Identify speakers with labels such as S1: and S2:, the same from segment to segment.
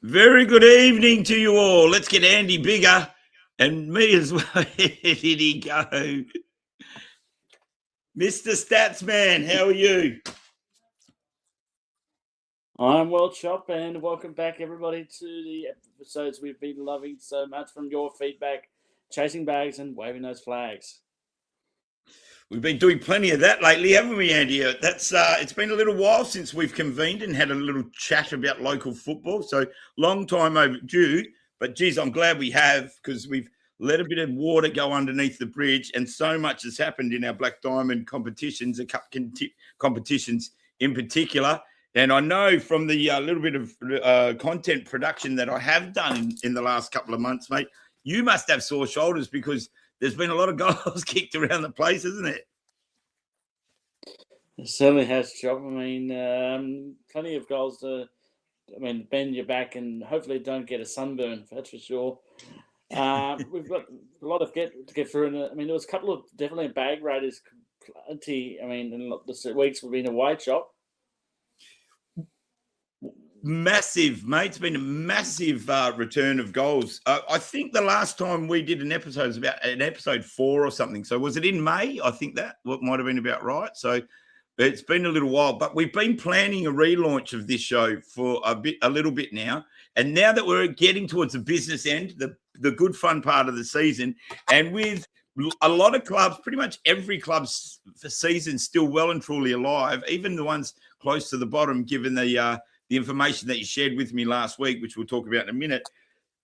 S1: Very good evening to you all. Let's get Andy bigger and me as well. Where did he go? Mr. Statsman, how are you?
S2: I'm well, Chop, and welcome back, everybody, to the episodes we've been loving so much from your feedback, chasing bags and waving those flags.
S1: We've been doing plenty of that lately, haven't we, Andy? It's been a little while since we've convened and had a little chat about local football. So long time overdue. But geez, I'm glad we have, because we've let a bit of water go underneath the bridge, and so much has happened in our Black Diamond competitions, the cup competitions in particular. And I know from the little bit of content production that I have done in the last couple of months, mate, you must have sore shoulders because there's been a lot of goals kicked around the place, isn't it?
S2: It certainly has, Chop. I mean, plenty of goals to, bend your back and hopefully don't get a sunburn, that's for sure. We've got a lot to get through. And there was a couple of definitely bag raiders, plenty. In the weeks we've been away, Chop.
S1: Massive, mate. It's been a massive return of goals. I think the last time we did an episode was about an episode 4 or something. So was it in May? I think that might have been about right. So it's been a little while, but we've been planning a relaunch of this show for a little bit now. And now that we're getting towards the business end, the good fun part of the season, and with a lot of clubs, pretty much every club's season still well and truly alive, even the ones close to the bottom, given the information that you shared with me last week, which we'll talk about in a minute.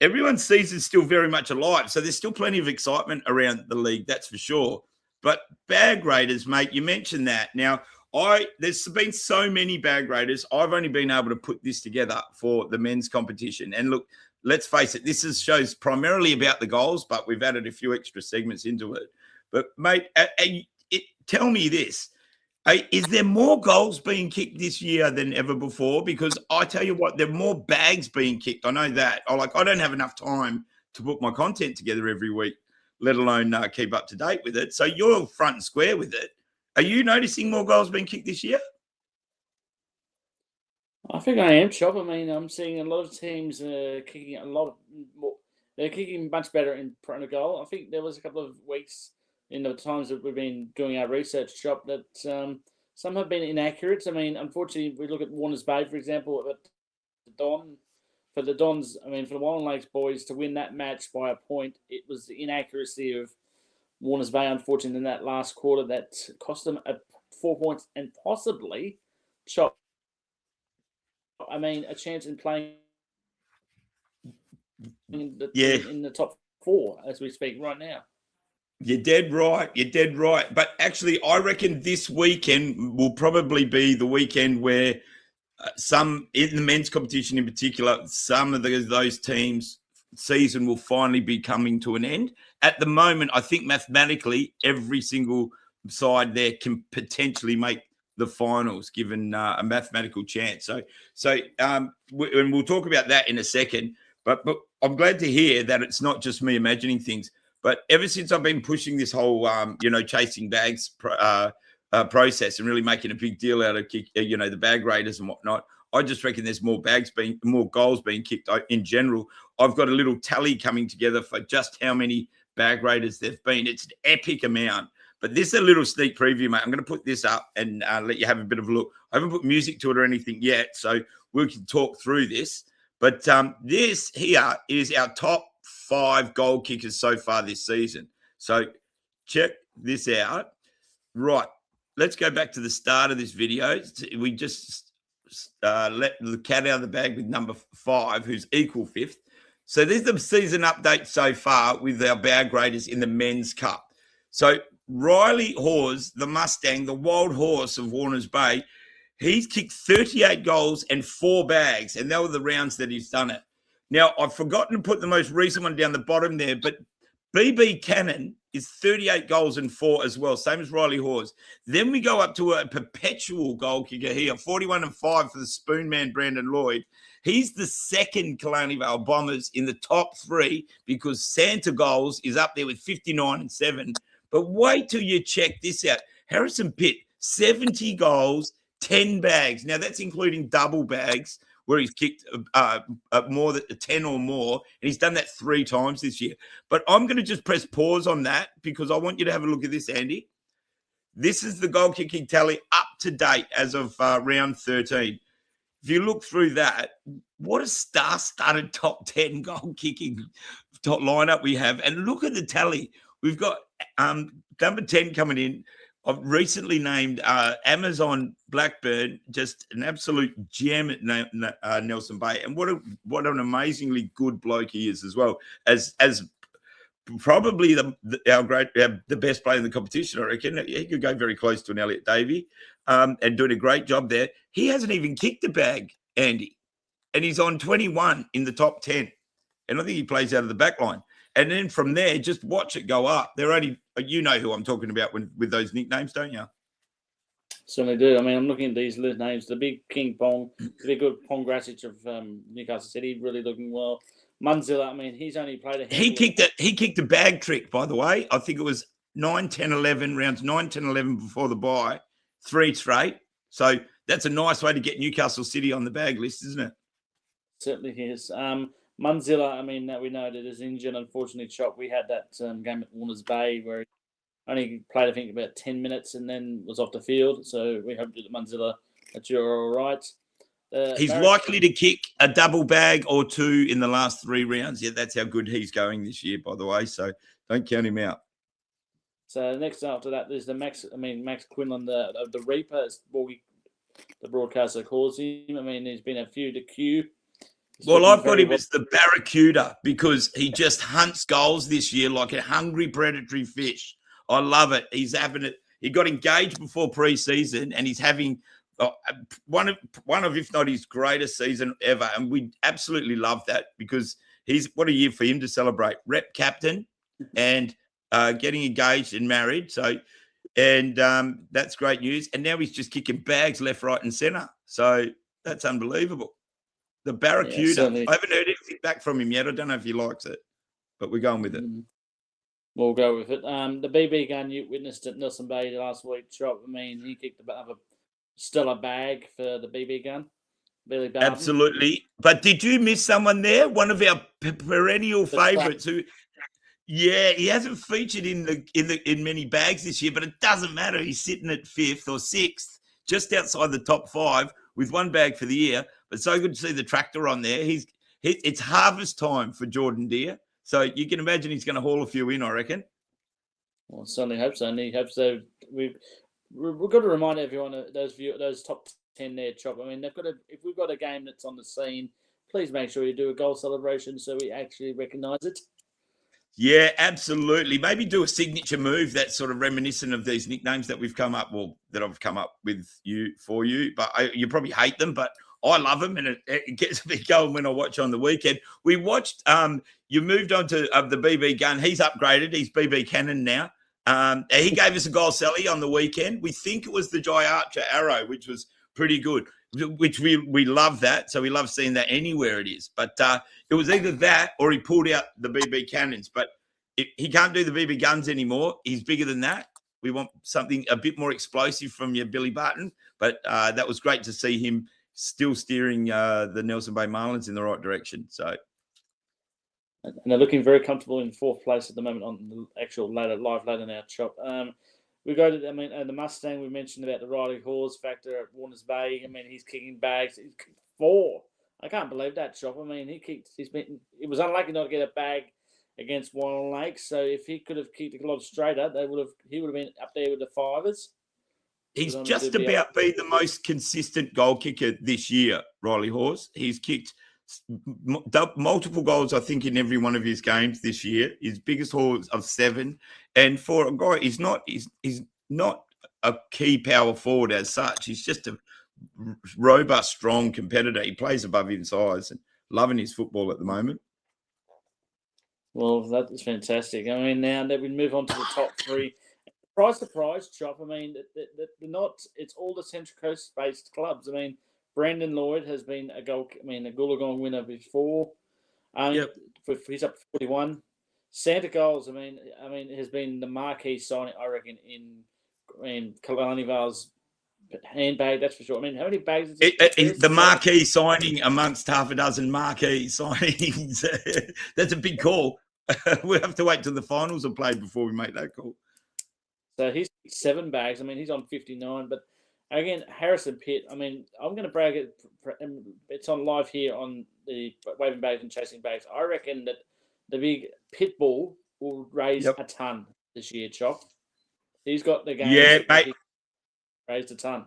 S1: Everyone's season's still very much alive. So there's still plenty of excitement around the league, that's for sure. But bag raiders, mate, you mentioned that. Now, there's been so many bag raiders. I've only been able to put this together for the men's competition. And look, let's face it, this shows primarily about the goals, but we've added a few extra segments into it. But, mate, tell me this. Is there more goals being kicked this year than ever before? Because I tell you what, there are more bags being kicked. I know that. I don't have enough time to put my content together every week, let alone keep up to date with it. So you're front and square with it. Are you noticing more goals being kicked this year?
S2: I think I am, Chop. I'm seeing a lot of teams kicking a lot more. They're kicking much better in front of goal. I think there was a couple of weeks in the times that we've been doing our research, Chop, that some have been inaccurate. Unfortunately, we look at Warners Bay, for example, for the Dons, for the Wallen Lakes boys to win that match by a point, it was the inaccuracy of Warners Bay, unfortunately, in that last quarter that cost them 4 points and possibly, Chop, a chance in playing in the top 4 as we speak right now.
S1: You're dead right. You're dead right. But actually, I reckon this weekend will probably be the weekend where some, in the men's competition in particular, some of those teams' season will finally be coming to an end. At the moment, I think mathematically, every single side there can potentially make the finals, given a mathematical chance. And we'll talk about that in a second. But I'm glad to hear that it's not just me imagining things. But ever since I've been pushing this whole, chasing bags process and really making a big deal out of, the bag raiders and whatnot, I just reckon there's more goals being kicked in general. I've got a little tally coming together for just how many bag raiders there've been. It's an epic amount. But this is a little sneak preview, mate. I'm going to put this up and let you have a bit of a look. I haven't put music to it or anything yet, so we can talk through this. But this here is our top 5 goal kickers so far this season. So check this out. Right. Let's go back to the start of this video. We just let the cat out of the bag with number 5, who's equal 5th. So there's the season update so far with our bag raiders in the men's cup. So Riley Hawes, the Mustang, the wild horse of Warners Bay, he's kicked 38 goals and 4 bags, and they were the rounds that he's done it. Now, I've forgotten to put the most recent one down the bottom there, but BB Cannon is 38 goals and 4 as well, same as Riley Hawes. Then we go up to a perpetual goal kicker here, 41 and 5 for the Spoon Man, Brandon Lloyd. He's the second Killarney Vale Bombers in the top 3 because Santa Goals is up there with 59 and 7. But wait till you check this out. Harrison Pitt, 70 goals, 10 bags. Now, that's including double bags where he's kicked more than 10 or more, and he's done that 3 times this year. But I'm going to just press pause on that because I want you to have a look at this, Andy. This is the goal kicking tally up to date as of round 13. If you look through that, what a star-studded top 10 goal kicking top lineup we have. And look at the tally. We've got number 10 coming in. I've recently named Amazon Blackburn, just an absolute gem at Nelson Bay. And what an amazingly good bloke he is as well, as probably the best player in the competition. I reckon he could go very close to an Elliot Davey, and doing a great job there. He hasn't even kicked a bag, Andy, and he's on 21 in the top 10. And I think he plays out of the back line. And then from there, just watch it go up. They're only, you know who I'm talking about with those nicknames, don't you?
S2: Certainly do. I mean, I'm looking at these names. The big King Pong, the good Pong Grasic of Newcastle City, really looking well. Munzilla, I mean, he's only played a
S1: He kicked a bag trick, by the way. I think it was 9, 10, 11, rounds 9, 10, 11 before the bye, 3 straight. So that's a nice way to get Newcastle City on the bag list, isn't it?
S2: Certainly is. Munzilla, I mean, that we know that is injured, unfortunately, Chop. We had that game at Warners Bay where he only played, I think, about 10 minutes and then was off the field. So we hope that Munzilla, that you're all right.
S1: He's likely to kick a double bag or 2 in the last 3 rounds. Yeah, that's how good he's going this year, by the way. So don't count him out.
S2: So next after that, there's Max Quinlan, the Reaper, as the broadcaster calls him. I mean, there's been a few to queue.
S1: Well, I've got him as the Barracuda because he just hunts goals this year like a hungry predatory fish. I love it. He's having it. He got engaged before pre-season and he's having one of, if not his greatest season ever. And we absolutely love that because what a year for him to celebrate. Rep captain and getting engaged and married. So, and that's great news. And now he's just kicking bags left, right, and centre. So that's unbelievable. The Barracuda. I haven't heard anything back from him yet. I don't know if he likes it, but we're going with it.
S2: We'll go with it. The BB gun you witnessed at Nelson Bay last week, Chop. I mean, he kicked a stellar bag for the BB gun. Billy Barton.
S1: Absolutely. But did you miss someone there? One of our perennial favourites who, he hasn't featured in many bags this year, but it doesn't matter. He's sitting at 5th or 6th, just outside the top 5 with 1 bag for the year. But so good to see the tractor on there. It's harvest time for Jordan Deere. So you can imagine he's going to haul a few in, I reckon.
S2: Well, certainly hope so. And he hopes so. We've got to remind everyone of those top 10 there, Chop. I mean, if we've got a game that's on the scene, please make sure you do a goal celebration so we actually recognise it.
S1: Yeah, absolutely. Maybe do a signature move that's sort of reminiscent of these nicknames that we've come up, that I've come up with for you. But you probably hate them, but I love them, and it gets me going when I watch on the weekend. We watched. You moved on to the BB gun. He's upgraded. He's BB Cannon now. He gave us a goal celly on the weekend. We think it was the Jai Archer arrow, which was pretty good. Which we love that. So we love seeing that anywhere it is. But it was either that or he pulled out the BB cannons. But he can't do the BB guns anymore. He's bigger than that. We want something a bit more explosive from your Billy Barton. But that was great to see him still steering the Nelson Bay Marlins in the right direction. So,
S2: and they're looking very comfortable in 4th place at the moment on the actual live ladder now, Chop. We go to, the Mustang. We mentioned about the Riley Hawes factor at Warners Bay. I mean, he's kicking bags. He's kicked 4. I can't believe that, Chop. I mean, it was unlucky not to get a bag against Warren Lakes. So if he could have kicked a lot straighter, he would have been up there with the 5ers.
S1: He's just about been the most consistent goal kicker this year, Riley Hawes. He's kicked multiple goals, I think, in every one of his games this year. His biggest haul of 7. And for a guy, he's not a key power forward as such. He's just a robust, strong competitor. He plays above his size and loving his football at the moment.
S2: Well, that is fantastic. I mean, now that we move on to the top 3. Surprise, Chop. I mean, they're not. It's all the Central Coast-based clubs. I mean, Brandon Lloyd has been a Goolagong winner before.
S1: Yep.
S2: He's up 41. Santa Goals, I mean, has been the marquee signing, I reckon, in Kalani Vale's handbag, that's for sure. I mean, how many bags is
S1: the marquee signing amongst half a dozen marquee signings? That's a big call. We'll have to wait till the finals are played before we make that call.
S2: So he's 7 bags. I mean, he's on 59. But again, Harrison Pitt, I mean, I'm going to brag it. It's on live here on the Waving Bags and Chasing Bags. I reckon that the big pit bull will raise a ton this year, Chop. He's got the games.
S1: Yeah, mate.
S2: Raised a ton.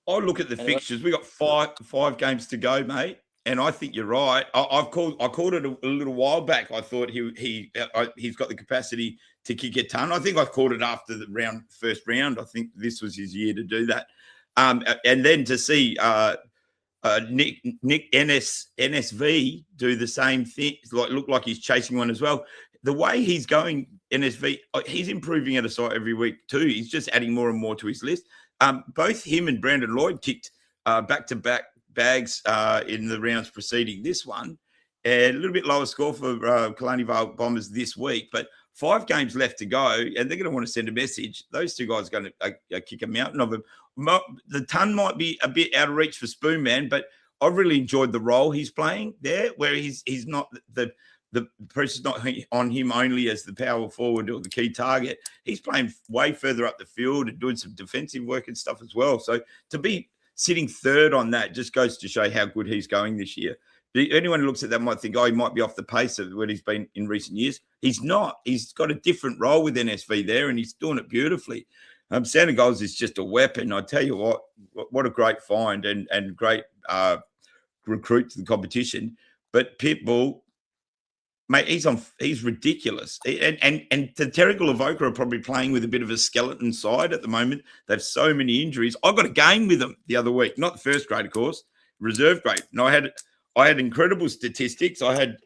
S1: I look at the fixtures. We got five games to go, mate, and I think you're right. I called it a little while back. I thought he's got the capacity to kick a ton. I think I called it after the first round. I think this was his year to do that, and then to see Nick NSV do the same thing, look like he's chasing one as well. The way he's going, NSV, he's improving at a site every week too. He's just adding more and more to his list. Both him and Brandon Lloyd kicked back-to-back bags in the rounds preceding this one. A little bit lower score for Kalani Vale Bombers this week, but 5 games left to go, and they're going to want to send a message. Those 2 guys are going to kick a mountain of them. The ton might be a bit out of reach for Spoonman, but I've really enjoyed the role he's playing there, where he's not the pressure's not on him only as the power forward or the key target. He's playing way further up the field and doing some defensive work and stuff as well. So to be sitting third on that just goes to show how good he's going this year. Anyone who looks at that might think, he might be off the pace of what he's been in recent years. He's not. He's got a different role with NSV there, and he's doing it beautifully. Santa Goals is just a weapon. I tell you what a great find and great recruit to the competition. But Pitbull, mate, he's ridiculous. And the Terrigal Avoca are probably playing with a bit of a skeleton side at the moment. They have so many injuries. I got a game with them the other week, not the first grade, of course, reserve grade. And I had incredible statistics. I had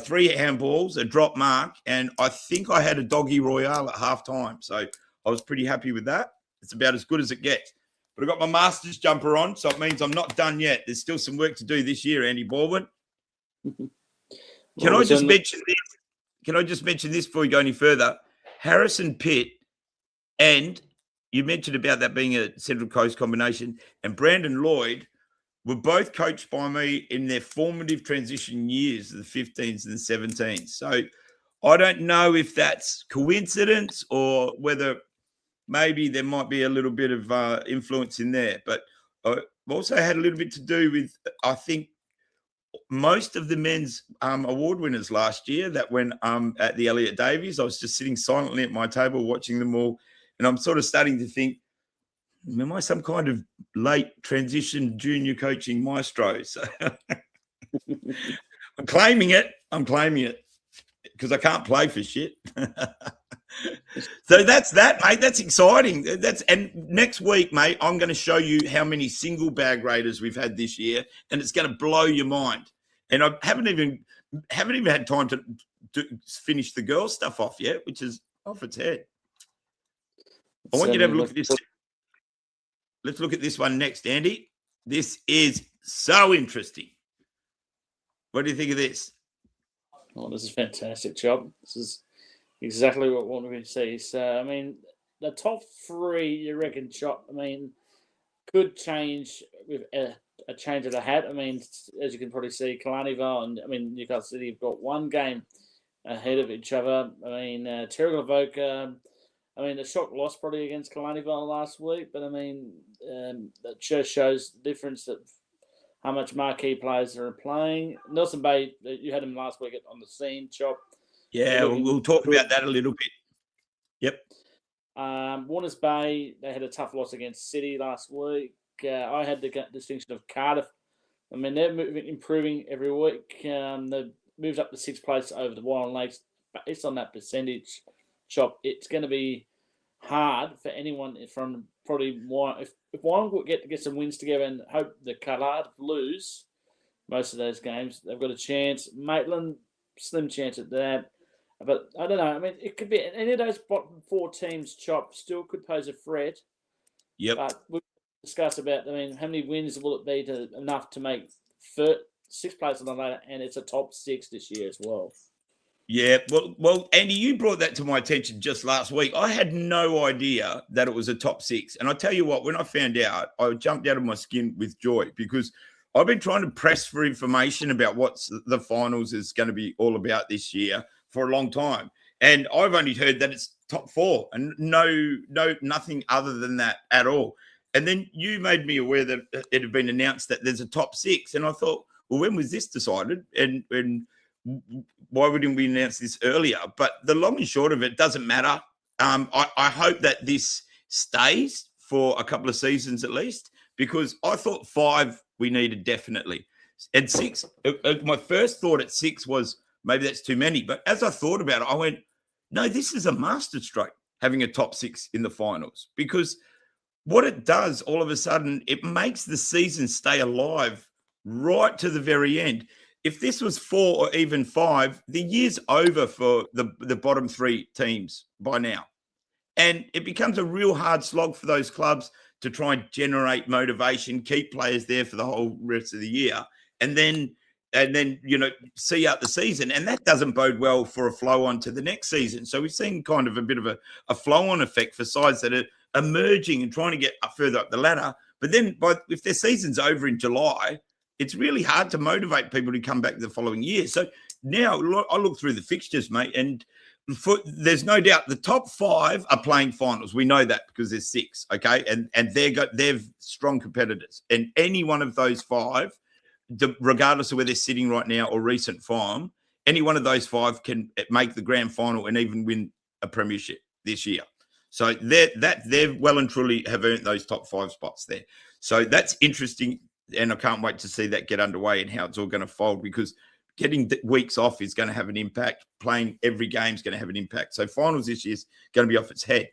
S1: 3 handballs, a drop mark, and I think I had a doggy royale at halftime. So I was pretty happy with that. It's about as good as it gets. But I got my Masters jumper on, so it means I'm not done yet. There's still some work to do this year, Andy Baldwin. Can I just mention this before we go any further? Harrison Pitt, and you mentioned about that being a Central Coast combination, and Brandon Lloyd were both coached by me in their formative transition years, the 15s and the 17s. So I don't know if that's coincidence or whether maybe there might be a little bit of influence in there. But I also had a little bit to do with, I think, most of the men's award winners last year that went at the Elliot Davies. I was just sitting silently at my table watching them all, and I'm sort of starting to think, am I some kind of late transition junior coaching maestro? So I'm claiming it because I can't play for shit. So that's that, mate. That's exciting. And next week, mate, I'm going to show you how many single bag raiders we've had this year, and it's going to blow your mind. And I haven't even had time to finish the girl stuff off yet, which is off its head. I want you to have a look at this. Let's look at this one next, Andy. This is so interesting. What do you think of this?
S2: Oh, this is fantastic, Job. This is exactly what we want to see. So, I mean, the top 3, you reckon, Chop, I mean, could change with a change of the hat. I mean, as you can probably see, Kalani Vale and, Newcastle City have got 1 game ahead of each other. I mean, Terrigal Avoca, the shock loss probably against Kalani Vale last week, but, that just shows the difference of how much marquee players are playing. Nelson Bay, you had him last week on the scene, Chop.
S1: Yeah, we'll talk about that a little bit. Yep.
S2: Warners Bay, they had a tough loss against City last week. I had the distinction of Cardiff. I mean, they're improving every week. They've moved up to 6th place over the Wild Lakes. Based on that percentage, Chop, it's going to be hard for anyone from probably if Wyong get some wins together and hope the Callard lose most of those games, they've got a chance. Maitland, slim chance at that. But I don't know. I mean, it could be any of those bottom 4 teams, Chop, still could pose a threat.
S1: Yep.
S2: But we'll discuss about, how many wins will it be enough to make 6th place on the ladder, and it's a top 6 this year as well.
S1: Yeah, well, Andy, you brought that to my attention just last week. I had no idea that it was a top six. And I tell you what, when I found out, I jumped out of my skin with joy because I've been trying to press for information about what the finals is going to be all about this year for a long time. And I've only heard that it's top four and nothing other than that at all. And then you made me aware that it had been announced that there's a top six. And I thought, well, when was this decided? And why wouldn't we announce this earlier? But the long and short of it doesn't matter. I hope that this stays for a couple of seasons at least, because I thought 5 we needed definitely. And 6, my first thought at 6 was maybe that's too many. But as I thought about it, I went, no, this is a masterstroke having a top 6 in the finals, because what it does all of a sudden, it makes the season stay alive right to the very end. If this was 4 or even 5, the year's over for the bottom 3 teams by now. And it becomes a real hard slog for those clubs to try and generate motivation, keep players there for the whole rest of the year, and then see out the season. And that doesn't bode well for a flow on to the next season. So we've seen kind of a bit of a flow on effect for sides that are emerging and trying to get further up the ladder. But then if their season's over in July, it's really hard to motivate people to come back the following year. So now I look through the fixtures, mate, and there's no doubt the top 5 are playing finals. We know that because there's 6, okay, and they're strong competitors. And any one of those 5, regardless of where they're sitting right now or recent form, any one of those 5 can make the grand final and even win a premiership this year. So they're well and truly have earned those top 5 spots there. So that's interesting. And I can't wait to see that get underway and how it's all going to fold, because getting weeks off is going to have an impact. Playing every game is going to have an impact. So finals this year is going to be off its head.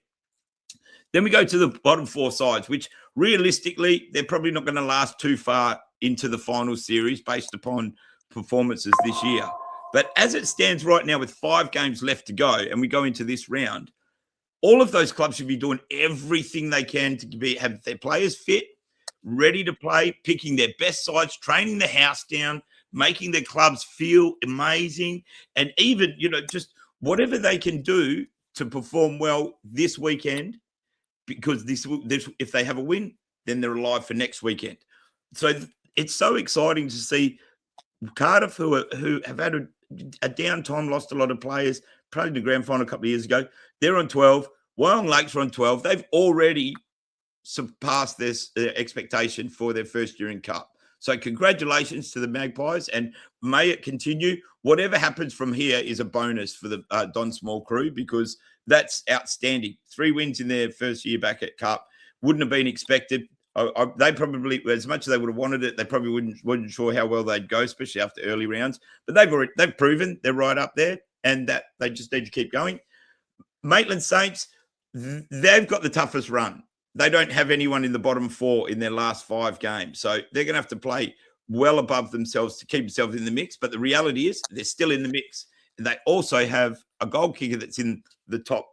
S1: Then we go to the bottom 4 sides, which realistically, they're probably not going to last too far into the final series based upon performances this year. But as it stands right now with 5 games left to go and we go into this round, all of those clubs should be doing everything they can to have their players fit, ready to play, picking their best sides, training the house down, making their clubs feel amazing, and even, just whatever they can do to perform well this weekend, because this if they have a win, then they're alive for next weekend. So it's so exciting to see Cardiff, who have had a downtime, lost a lot of players, played the grand final a couple of years ago. They're on 12. Wyong Lakes are on 12. They've already surpassed this expectation for their first year in Cup. So congratulations to the Magpies, and may it continue. Whatever happens from here is a bonus for the Don Small crew, because that's outstanding. 3 wins in their first year back at Cup wouldn't have been expected. They probably, as much as they would have wanted it, they probably wasn't sure how well they'd go, especially after early rounds. But they've proven they're right up there, and that they just need to keep going. Maitland Saints, they've got the toughest run. They don't have anyone in the bottom 4 in their last 5 games. So they're going to have to play well above themselves to keep themselves in the mix. But the reality is they're still in the mix. And they also have a goal kicker that's in the top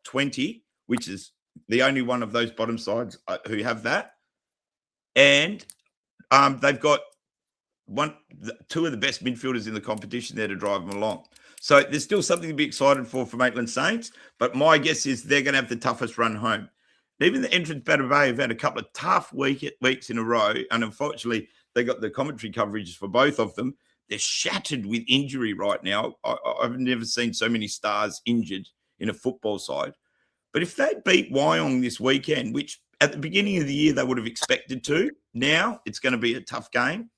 S1: 20, which is the only one of those bottom sides who have that. And they've got 2 of the best midfielders in the competition there to drive them along. So there's still something to be excited for Maitland Saints. But my guess is they're going to have the toughest run home. Even the entrance Batter Bay have had a couple of tough weeks in a row, and unfortunately, they got the commentary coverage for both of them. They're shattered with injury right now. I've never seen so many stars injured in a football side. But if they beat Wyong this weekend, which at the beginning of the year they would have expected to, now it's going to be a tough game.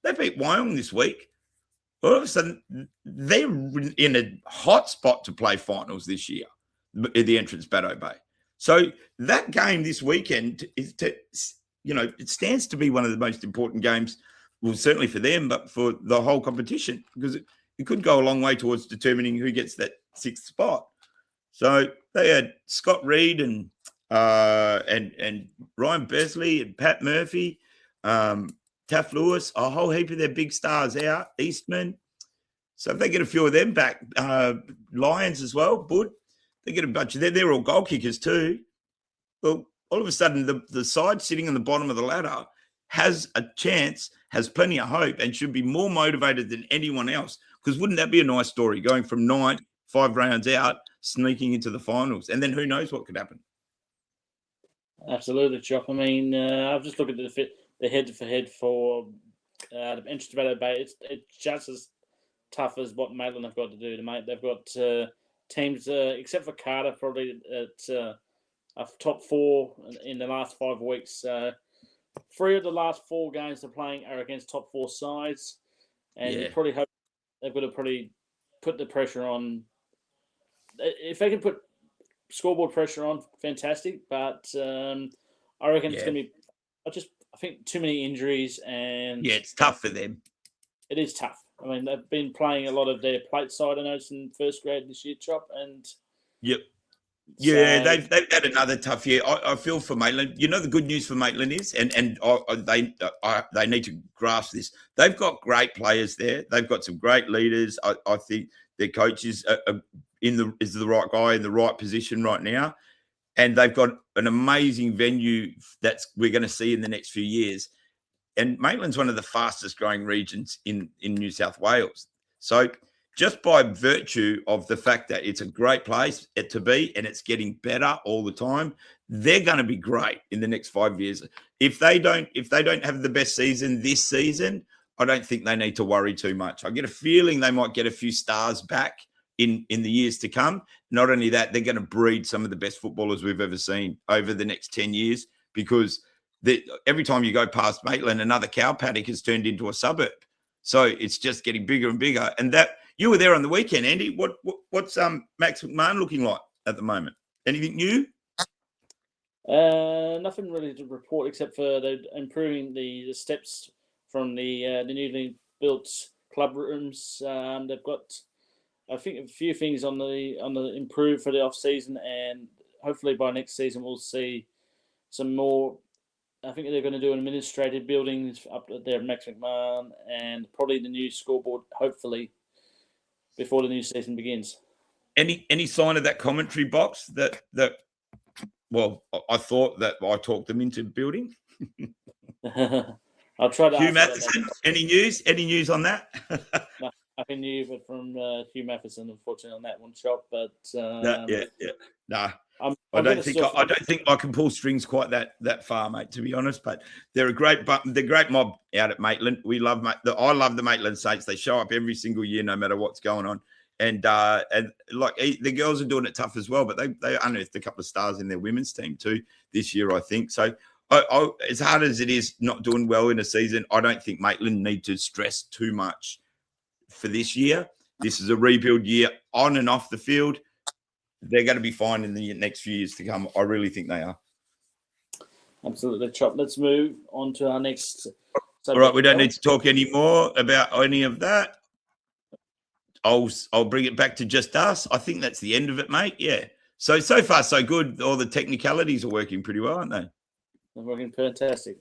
S1: They beat Wyong this week. All of a sudden, they're in a hot spot to play finals this year at the entrance Batter Bay. So that game this weekend it stands to be one of the most important games, well, certainly for them, but for the whole competition, because it could go a long way towards determining who gets that 6th spot. So they had Scott Reed and Ryan Besley and Pat Murphy, Taff Lewis, a whole heap of their big stars out, Eastman. So if they get a few of them back, Lions as well, Bud, they get a bunch of them. They're all goal kickers too. Well, all of a sudden, the side sitting on the bottom of the ladder has a chance, has plenty of hope, and should be more motivated than anyone else, Because wouldn't that be a nice story, going from 9, 5 rounds out, sneaking into the finals? And then who knows what could happen?
S2: Absolutely, Chop. I mean, I've just looked at the head-to-head for the entrance to Battle Bay. It's just as tough as what Maitland have got to do. Mate, they've got teams, except for Carter, probably at a top 4 in the last 5 weeks. 3 of the last 4 games they're playing are against top 4 sides, and you probably hope they've got to probably put the pressure on. If they can put scoreboard pressure on, fantastic. But I reckon it's going to be. I think too many injuries, and
S1: it's tough for them.
S2: It is tough. I mean, they've been playing a lot of their plate side. I noticed in first grade this year, Chop, and
S1: yeah, they've had another tough year. I feel for Maitland. You know, the good news for Maitland is, and they need to grasp this. They've got great players there. They've got some great leaders. I think their coach is the right guy in the right position right now, and they've got an amazing venue that we're going to see in the next few years. And Maitland's one of the fastest growing regions in New South Wales. So just by virtue of the fact that it's a great place to be and it's getting better all the time, they're going to be great in the next 5 years. If they don't have the best season this season, I don't think they need to worry too much. I get a feeling they might get a few stars back in the years to come. Not only that, they're going to breed some of the best footballers we've ever seen over the next 10 years because every time you go past Maitland, another cow paddock has turned into a suburb. So it's just getting bigger and bigger. And that you were there on the weekend, Andy. What's Max McMahon looking like at the moment? Anything new?
S2: Nothing really to report except for they're improving the steps from the newly built club rooms. They've got, I think, a few things on the improve for the off season, and hopefully by next season we'll see some more. I think they're going to do an administrative buildings up there at Max McMahon and probably the new scoreboard, hopefully, before the new season begins.
S1: Any sign of that commentary box that well, I thought that I talked them into building?
S2: I'll try to
S1: Hugh Matheson, any news on that?
S2: No, nothing new but from Hugh Matheson, unfortunately, on that one shot. But
S1: no. I don't think I can pull strings quite that far, mate. To be honest, but they're a great mob out at Maitland. I love the Maitland Saints. They show up every single year, no matter what's going on, and like the girls are doing it tough as well. But they unearthed a couple of stars in their women's team too this year, I think. So, as hard as it is not doing well in a season, I don't think Maitland need to stress too much for this year. This is a rebuild year on and off the field. They're going to be fine in the next few years to come. I really think they are.
S2: Absolutely, Chop. Let's move on to our next subject.
S1: All right, we don't need to talk any more about any of that. I'll bring it back to just us. I think that's the end of it, mate. Yeah. So far, so good. All the technicalities are working pretty well, aren't they?
S2: They're working fantastic.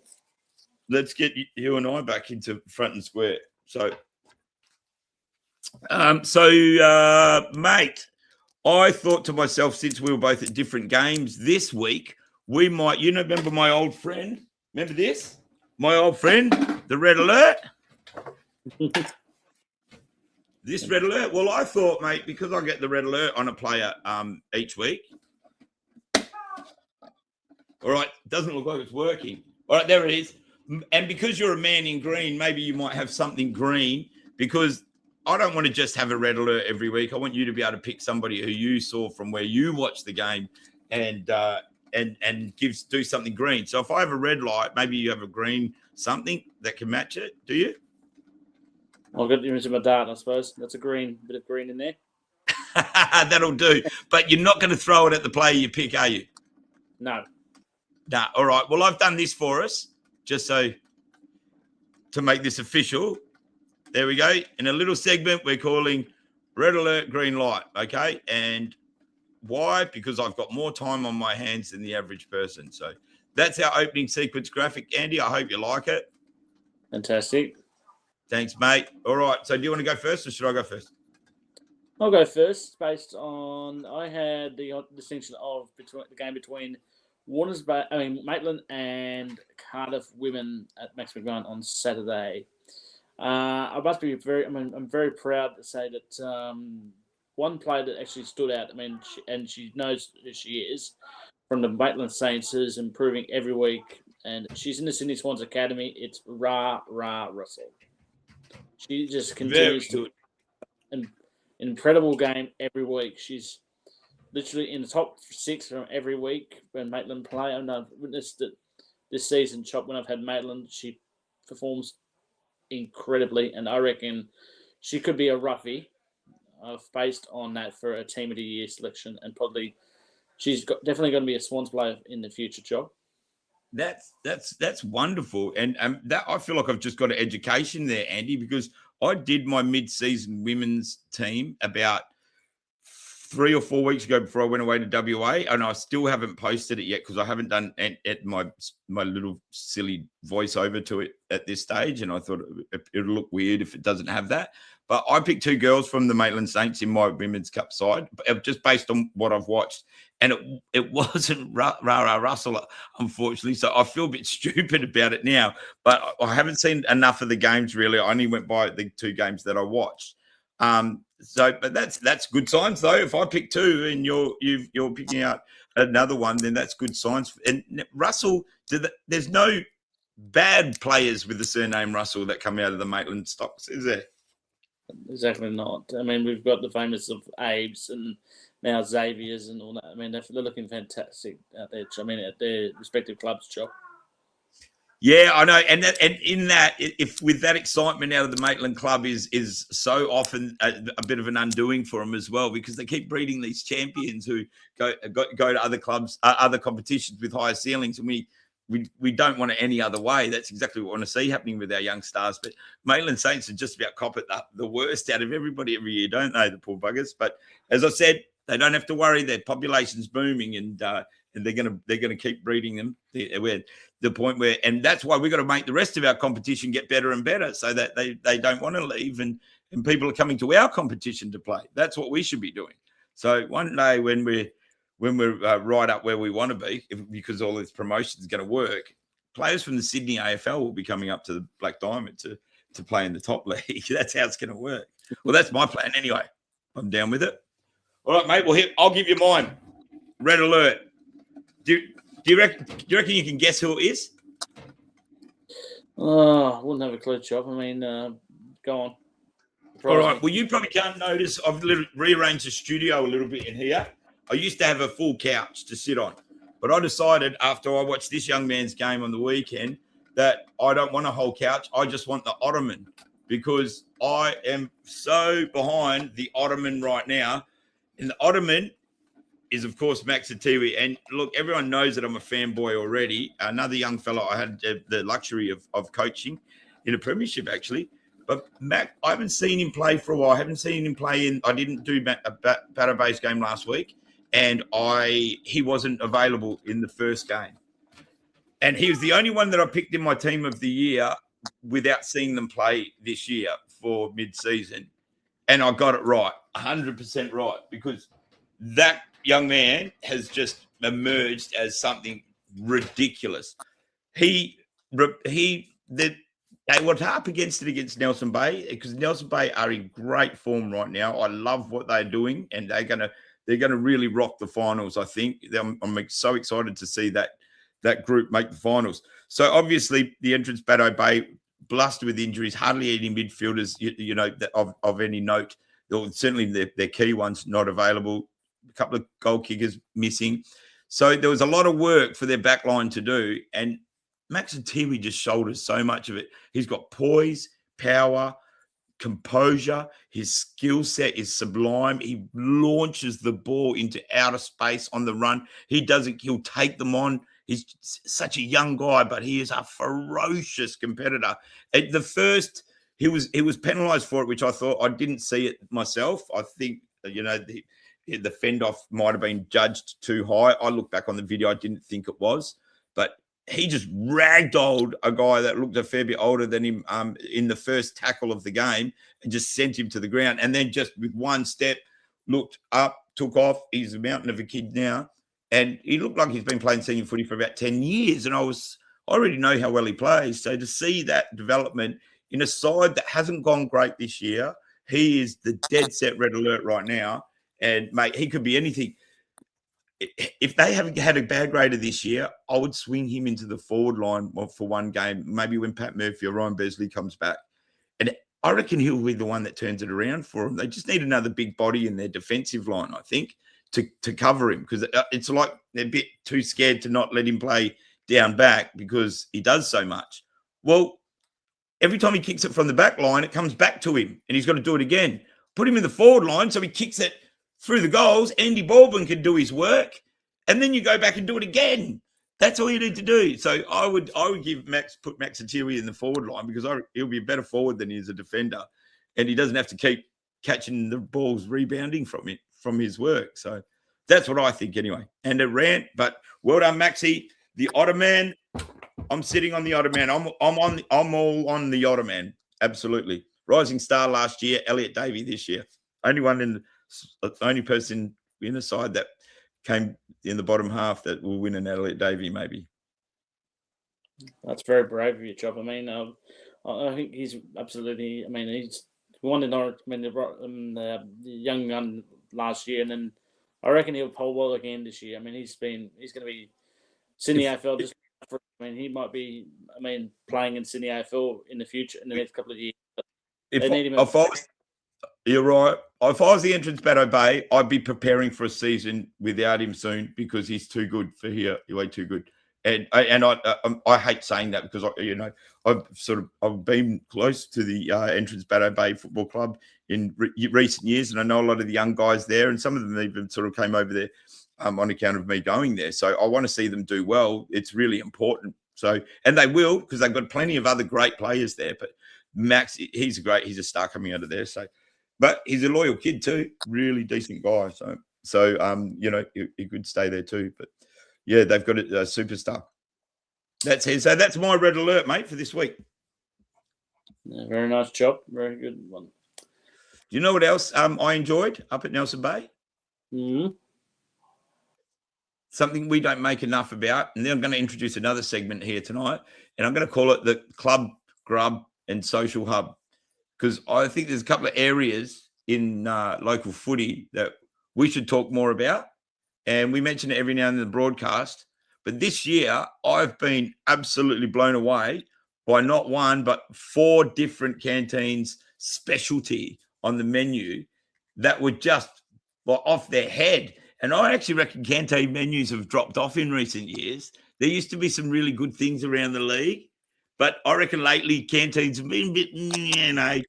S1: Let's get you and I back into front and square. So, mate, I thought to myself, since we were both at different games this week, we might, remember my old friend? Remember this? My old friend, the Red Alert? This Red Alert? Well, I thought, mate, because I get the Red Alert on a player each week. All right, doesn't look like it's working. All right, there it is. And because you're a man in green, maybe you might have something green, because I don't want to just have a Red Alert every week. I want you to be able to pick somebody who you saw from where you watched the game and do something green. So if I have a red light, maybe you have a green something that can match it. Do you?
S2: I'll get the image of my dart, I suppose. That's a bit of green in there.
S1: That'll do. But you're not going to throw it at the player you pick, are you?
S2: No.
S1: Nah. All right. Well, I've done this for us just so to make this official. There we go. In a little segment, we're calling Red Alert, Green Light. Okay. And why? Because I've got more time on my hands than the average person. So that's our opening sequence graphic, Andy. I hope you like it.
S2: Fantastic.
S1: Thanks, mate. All right. So do you want to go first or should I go first?
S2: I'll go first based on I had the distinction of the game between Maitland and Cardiff women at Max McMahon on Saturday. I must be I'm very proud to say that one player that actually stood out. I mean, she knows who she is from the Maitland Saints, is improving every week, and she's in the Sydney Swans Academy. It's Ra Russell. She just
S1: Very
S2: continues to
S1: good.
S2: an incredible game every week. She's literally in the top 6 from every week when Maitland play. And I've witnessed it this season, Chop, when I've had Maitland. She performs incredibly, and I reckon she could be a roughie based on that for a Team of the Year selection, and probably definitely going to be a Swans player in the future, Chop.
S1: That's wonderful, and that I feel like I've just got an education there, Andy, because I did my mid-season women's team about 3 or 4 weeks ago before I went away to WA, and I still haven't posted it yet because I haven't done my little silly voiceover to it at this stage, and I thought it'll look weird if it doesn't have that. But I picked 2 girls from the Maitland Saints in my women's cup side, just based on what I've watched, and it wasn't Rara Russell, unfortunately. So I feel a bit stupid about it now, but I haven't seen enough of the games really. I only went by the 2 games that I watched. But that's good signs though. If I pick 2 and you're picking out another one, then that's good signs. And Russell, there's no bad players with the surname Russell that come out of the Maitland stocks, is there?
S2: Exactly not. I mean, we've got the famous of Abe's and now Xavier's and all that. I mean, they're looking fantastic out there. I mean, at their respective clubs, Chop.
S1: Yeah, I know, and in that, if with that excitement out of the Maitland club is so often a bit of an undoing for them as well, because they keep breeding these champions who go to other clubs, other competitions with higher ceilings, and we don't want it any other way. That's exactly what we want to see happening with our young stars. But Maitland Saints are just about cop it the worst out of everybody every year, don't they? The poor buggers. But as I said, they don't have to worry. Their population's booming, and they're gonna keep breeding them. We're the point where, and that's why we've got to make the rest of our competition get better and better, so that they don't want to leave, and people are coming to our competition to play. That's what we should be doing. So one day when we're right up where we want to be, because all this promotion is going to work, players from the Sydney AFL will be coming up to the Black Diamond to play in the top league. That's how it's going to work. Well, that's my plan anyway. I'm down with it. All right, mate. Well, here, I'll give you mine. Red alert. Do you reckon you can guess who it is?
S2: Oh, I wouldn't have a clue, Chop. I mean, go on.
S1: All right. Well, you probably can't notice. I've rearranged the studio a little bit in here. I used to have a full couch to sit on, but I decided after I watched this young man's game on the weekend that I don't want a whole couch. I just want the ottoman, because I am so behind the ottoman right now. And the ottoman is, of course, Max Atiwi. And look, everyone knows that I'm a fanboy already. Another young fellow I had the luxury of coaching in a premiership, actually. But Mac, I haven't seen him play for a while. I haven't seen him play I didn't do a Batter Bay's game last week, and he wasn't available in the first game. And he was the only one that I picked in my team of the year without seeing them play this year for mid-season. And I got it right, 100% right, because that young man has just emerged as something ridiculous. They were up against Nelson Bay, because Nelson Bay are in great form right now. I love what they're doing, and they're gonna really rock the finals. I think I'm so excited to see that group make the finals. So obviously the entrance Bateau Bay blasted with injuries, hardly any midfielders of any note. Certainly their key ones not available. A couple of goal kickers missing. So there was a lot of work for their back line to do. And Max Atiwi just shoulders so much of it. He's got poise, power, composure. His skill set is sublime. He launches the ball into outer space on the run. He'll take them on. He's such a young guy, but he is a ferocious competitor. At the first, he was penalised for it, which I thought, I didn't see it myself. I think, the fend-off might have been judged too high. I look back on the video, I didn't think it was. But he just ragdolled a guy that looked a fair bit older than him in the first tackle of the game, and just sent him to the ground. And then just with one step, looked up, took off. He's a mountain of a kid now. And he looked like he's been playing senior footy for about 10 years. And I already know how well he plays. So to see that development in a side that hasn't gone great this year, he is the dead set red alert right now. And, mate, he could be anything. If they haven't had a bad grader this year, I would swing him into the forward line for one game, maybe when Pat Murphy or Ryan Besley comes back. And I reckon he'll be the one that turns it around for them. They just need another big body in their defensive line, I think, to cover him, because it's like they're a bit too scared to not let him play down back because he does so much. Well, every time he kicks it from the back line, it comes back to him and he's got to do it again. Put him in the forward line so he kicks it through the goals. Andy Baldwin can do his work, and then you go back and do it again. That's all you need to do. So I would put Max Atiri in the forward line, because he'll be a better forward than he is a defender, and he doesn't have to keep catching the balls rebounding from his work. So that's what I think anyway. And a rant, but well done, Maxie, the Ottoman. I'm sitting on the Ottoman. I'm all on the Ottoman. Absolutely. Rising star last year, Elliot Davey this year. Only person in the side that came in the bottom half that will win an Elliot Davey, maybe.
S2: That's very brave of you, Chop. I mean, I think he's absolutely. I mean, he's won the Norwich. I mean, the young gun last year, and then I reckon he'll pull well again this year. I mean, he's going to be Sydney AFL. I mean, he might be. I mean, playing in Sydney AFL in the future, in the next couple of years.
S1: You're right. If I was the entrance Bateau Bay, I'd be preparing for a season without him soon, because he's too good for here. He's way too good. And I hate saying that, because I've been close to the entrance Bateau Bay Football Club in recent years, and I know a lot of the young guys there, and some of them even sort of came over there on account of me going there. So I want to see them do well. It's really important. So, and they will, because they've got plenty of other great players there. But Max, he's a star coming out of there. So. But he's a loyal kid too, really decent guy. So he could stay there too. But yeah, they've got a superstar. That's it. So that's my red alert, mate, for this week.
S2: Yeah, very nice job. Very good one.
S1: Do you know what else I enjoyed up at Nelson Bay?
S2: Mm-hmm.
S1: Something we don't make enough about. And then I'm going to introduce another segment here tonight, and I'm going to call it the Club, Grub and Social Hub. Because I think there's a couple of areas in local footy that we should talk more about. And we mention it every now and then in the broadcast. But this year, I've been absolutely blown away by not one, but 4 different canteens specialty on the menu that were just off their head. And I actually reckon canteen menus have dropped off in recent years. There used to be some really good things around the league. But I reckon lately canteens have been a bit,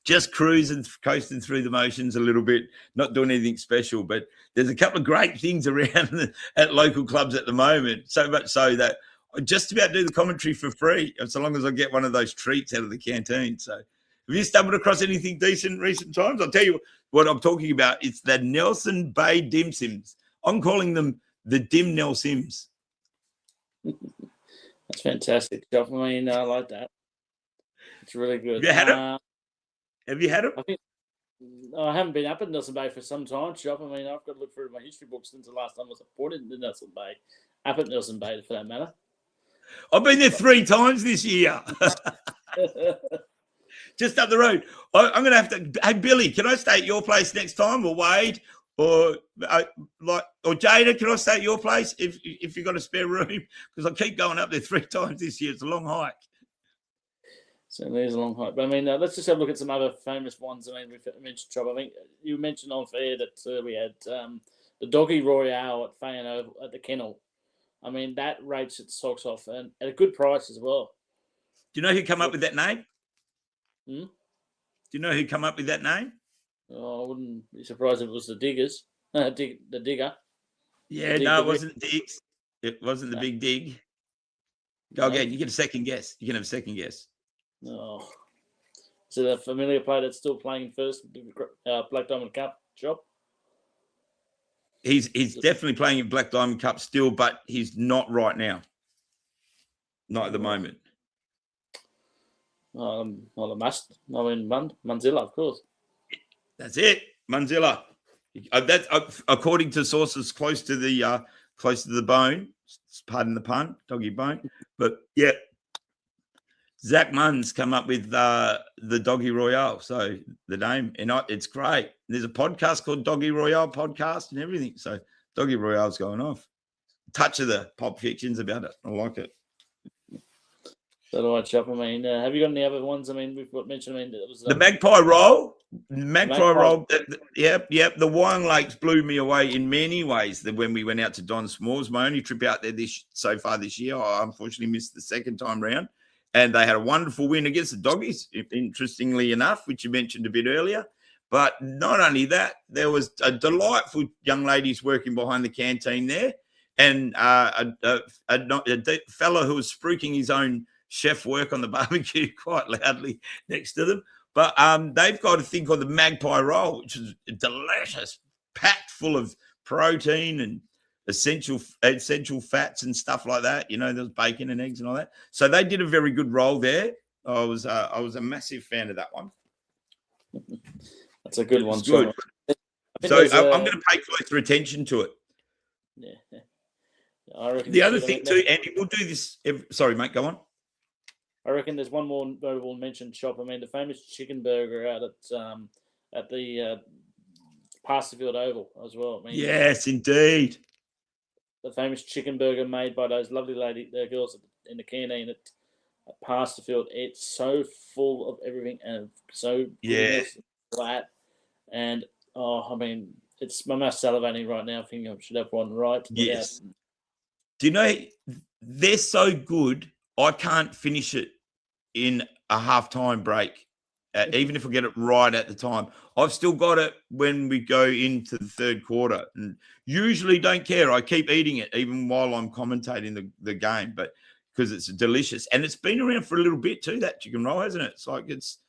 S1: just cruising, coasting through the motions a little bit, not doing anything special. But there's a couple of great things around at local clubs at the moment, so much so that I just about do the commentary for free, so long as I get one of those treats out of the canteen. So have you stumbled across anything decent in recent times? I'll tell you what I'm talking about. It's the Nelson Bay Dim Sims. I'm calling them the Dim Nel Sims.
S2: That's fantastic, Joff. I mean, I like that. It's really good.
S1: Have you had it? Have you had it?
S2: I haven't been up at Nelson Bay for some time, Joff. I mean, I've got to look through my history books since the last time I was appointed in Nelson Bay. Up at Nelson Bay, for that matter.
S1: I've been there 3 times this year. Just up the road. I'm going to have to. Hey, Billy, can I stay at your place next time, or Wade, or Jada? Can I stay at your place if you've got a spare room? Because I keep going up there 3 times this year. It's a long hike.
S2: So there's a long hike. But I mean, let's just have a look at some other famous ones. I mean, we mentioned Chop. I think you mentioned on fair that we had the Doggy Royale at Feyenoord at the Kennel. I mean, that rates its socks off, and at a good price as well.
S1: Do you know who came up with that name?
S2: Hmm?
S1: Do you know who came up with that name?
S2: Oh, I wouldn't be surprised if it was the Diggers. The Digger.
S1: Yeah, it wasn't Diggs. It wasn't the Big Dig. Go again. You get a second guess. You can have a second guess.
S2: Oh. Is it a familiar player that's still playing first Black Diamond Cup job?
S1: He's definitely playing in Black Diamond Cup still, but he's not right now. Not at the moment.
S2: Well, Manzilla, of course.
S1: That's it, Manzilla. That's according to sources close to the bone. Pardon the pun, doggy bone. But yeah, Zach Munn's come up with the Doggy Royale, so the name, and it's great. There's a podcast called Doggy Royale podcast and everything. So Doggy Royale's going off. Touch of the pop fictions about it. I like it.
S2: So do I, Chop. I mean, have you got any other ones? I mean, we've got mentioned. I mean, it was
S1: the magpie roll. Magpie roll. Yep. The Wyong Lakes blew me away in many ways. When we went out to Don S'mores, my only trip out there so far this year, I unfortunately missed the second time round, and they had a wonderful win against the Doggies. Interestingly enough, which you mentioned a bit earlier. But not only that, there was a delightful young ladies working behind the canteen there, and a fellow who was spruiking his own chef work on the barbecue quite loudly next to them. But they've got a thing called the magpie roll, which is delicious, packed full of protein and essential fats and stuff like that. You know, there's bacon and eggs and all that. So they did a very good roll there. I was a massive fan of that one.
S2: That's a good one.
S1: Good. So I'm going to pay closer attention to it.
S2: Yeah. I reckon
S1: the other thing too, Andy, we'll do this. Sorry, mate, go on.
S2: I reckon there's one more notable mention, Shop. I mean, the famous chicken burger out at the Pasterfield Oval as well. I mean,
S1: yes, indeed.
S2: The famous chicken burger made by those lovely girls in the canteen at Pasterfield. It's so full of everything and so flat. And I mean, it's my mouth salivating right now. I think I should have one right.
S1: Yes. Do you know they're so good? I can't finish it in a half-time break, even if I get it right at the time. I've still got it when we go into the third quarter, and usually don't care. I keep eating it even while I'm commentating the game, but because it's delicious. And it's been around for a little bit too, that chicken roll, hasn't it? It's like it's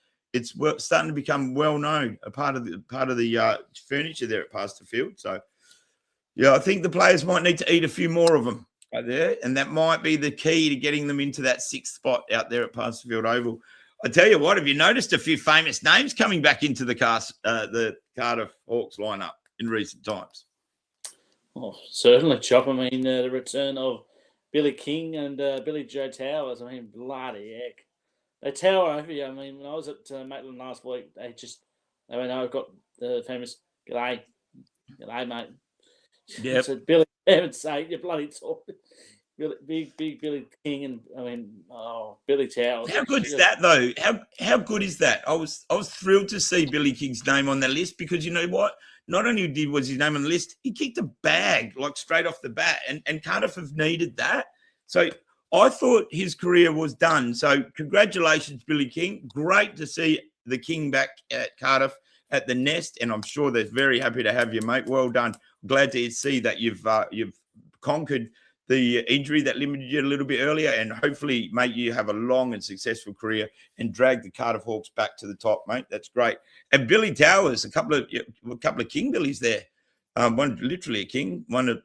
S1: starting to become well-known, a part of the furniture there at Pasterfield. So, yeah, I think the players might need to eat a few more of them out there, and that might be the key to getting them into that sixth spot out there at Pasterfield Oval. I tell you what, have you noticed a few famous names coming back into the Cardiff Hawks lineup in recent times?
S2: Oh, certainly, Chop. I mean, the return of Billy King and Billy Joe Towers. I mean, bloody heck. They tower over you. I mean, when I was at Maitland last week, I've got the famous g'day, mate.
S1: Yeah.
S2: So Billy, heaven's sake, you're bloody talking. Big Billy King and Billy Towers.
S1: How good is that though? How good is that? I was thrilled to see Billy King's name on the list, because you know what? Not only was his name on the list, he kicked a bag like straight off the bat, and Cardiff have needed that. So I thought his career was done. So congratulations, Billy King. Great to see the King back at Cardiff at the Nest, and I'm sure they're very happy to have you, mate. Well done. Glad to see that you've conquered the injury that limited you a little bit earlier, and hopefully, mate, you have a long and successful career and drag the Cardiff Hawks back to the top, mate. That's great. And Billy Towers, a couple of King Billies there. One literally a king, one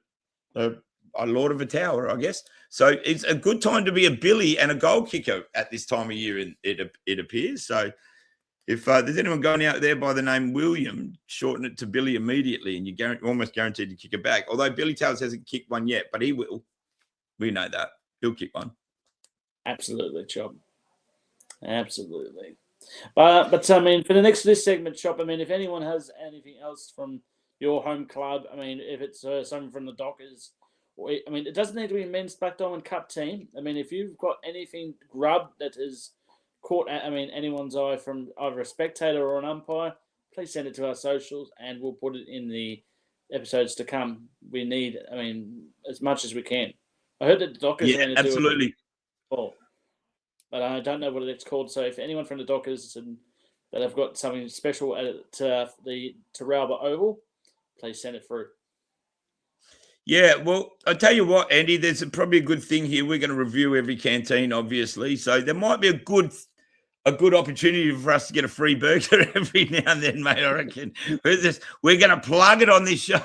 S1: a lord of a tower, I guess. So it's a good time to be a Billy and a goal kicker at this time of year, it appears. So if there's anyone going out there by the name William, shorten it to Billy immediately, and you're almost guaranteed to kick it back. Although Billy Towers hasn't kicked one yet, but he will. We know that. He'll kick one.
S2: Absolutely, Chop. Absolutely. But I mean, for this segment, Chop, I mean, if anyone has anything else from your home club, I mean, if it's someone from the Dockers, I mean, it doesn't need to be a men's Black Diamond Cup team. I mean, if you've got anything grub that has caught, anyone's eye from either a spectator or an umpire, please send it to our socials and we'll put it in the episodes to come. We need, as much as we can. I heard that the Dockers are going to
S1: absolutely.
S2: do it. But I don't know what it's called. So if anyone from the Dockers that have got something special at the Taralba Oval, please send it through.
S1: Yeah, well, I tell you what, Andy, there's probably a good thing here. We're going to review every canteen, obviously. So there might be a good opportunity for us to get a free burger every now and then, mate, I reckon. We're going to plug it on this show.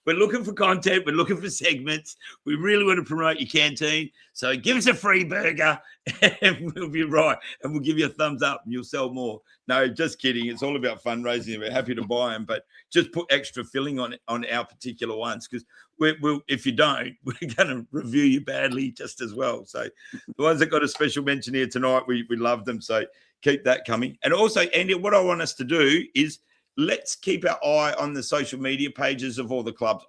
S1: We're looking for content. We're looking for segments. We really want to promote your canteen. So give us a free burger and we'll be right, and we'll give you a thumbs up, and you'll sell more. No, just kidding. It's all about fundraising. We're happy to buy them, but just put extra filling on our particular ones, because we'll if you don't, we're going to review you badly just as well. So the ones that got a special mention here tonight, we love them. So keep that coming. And also, Andy, what I want us to do is let's keep our eye on the social media pages of all the clubs.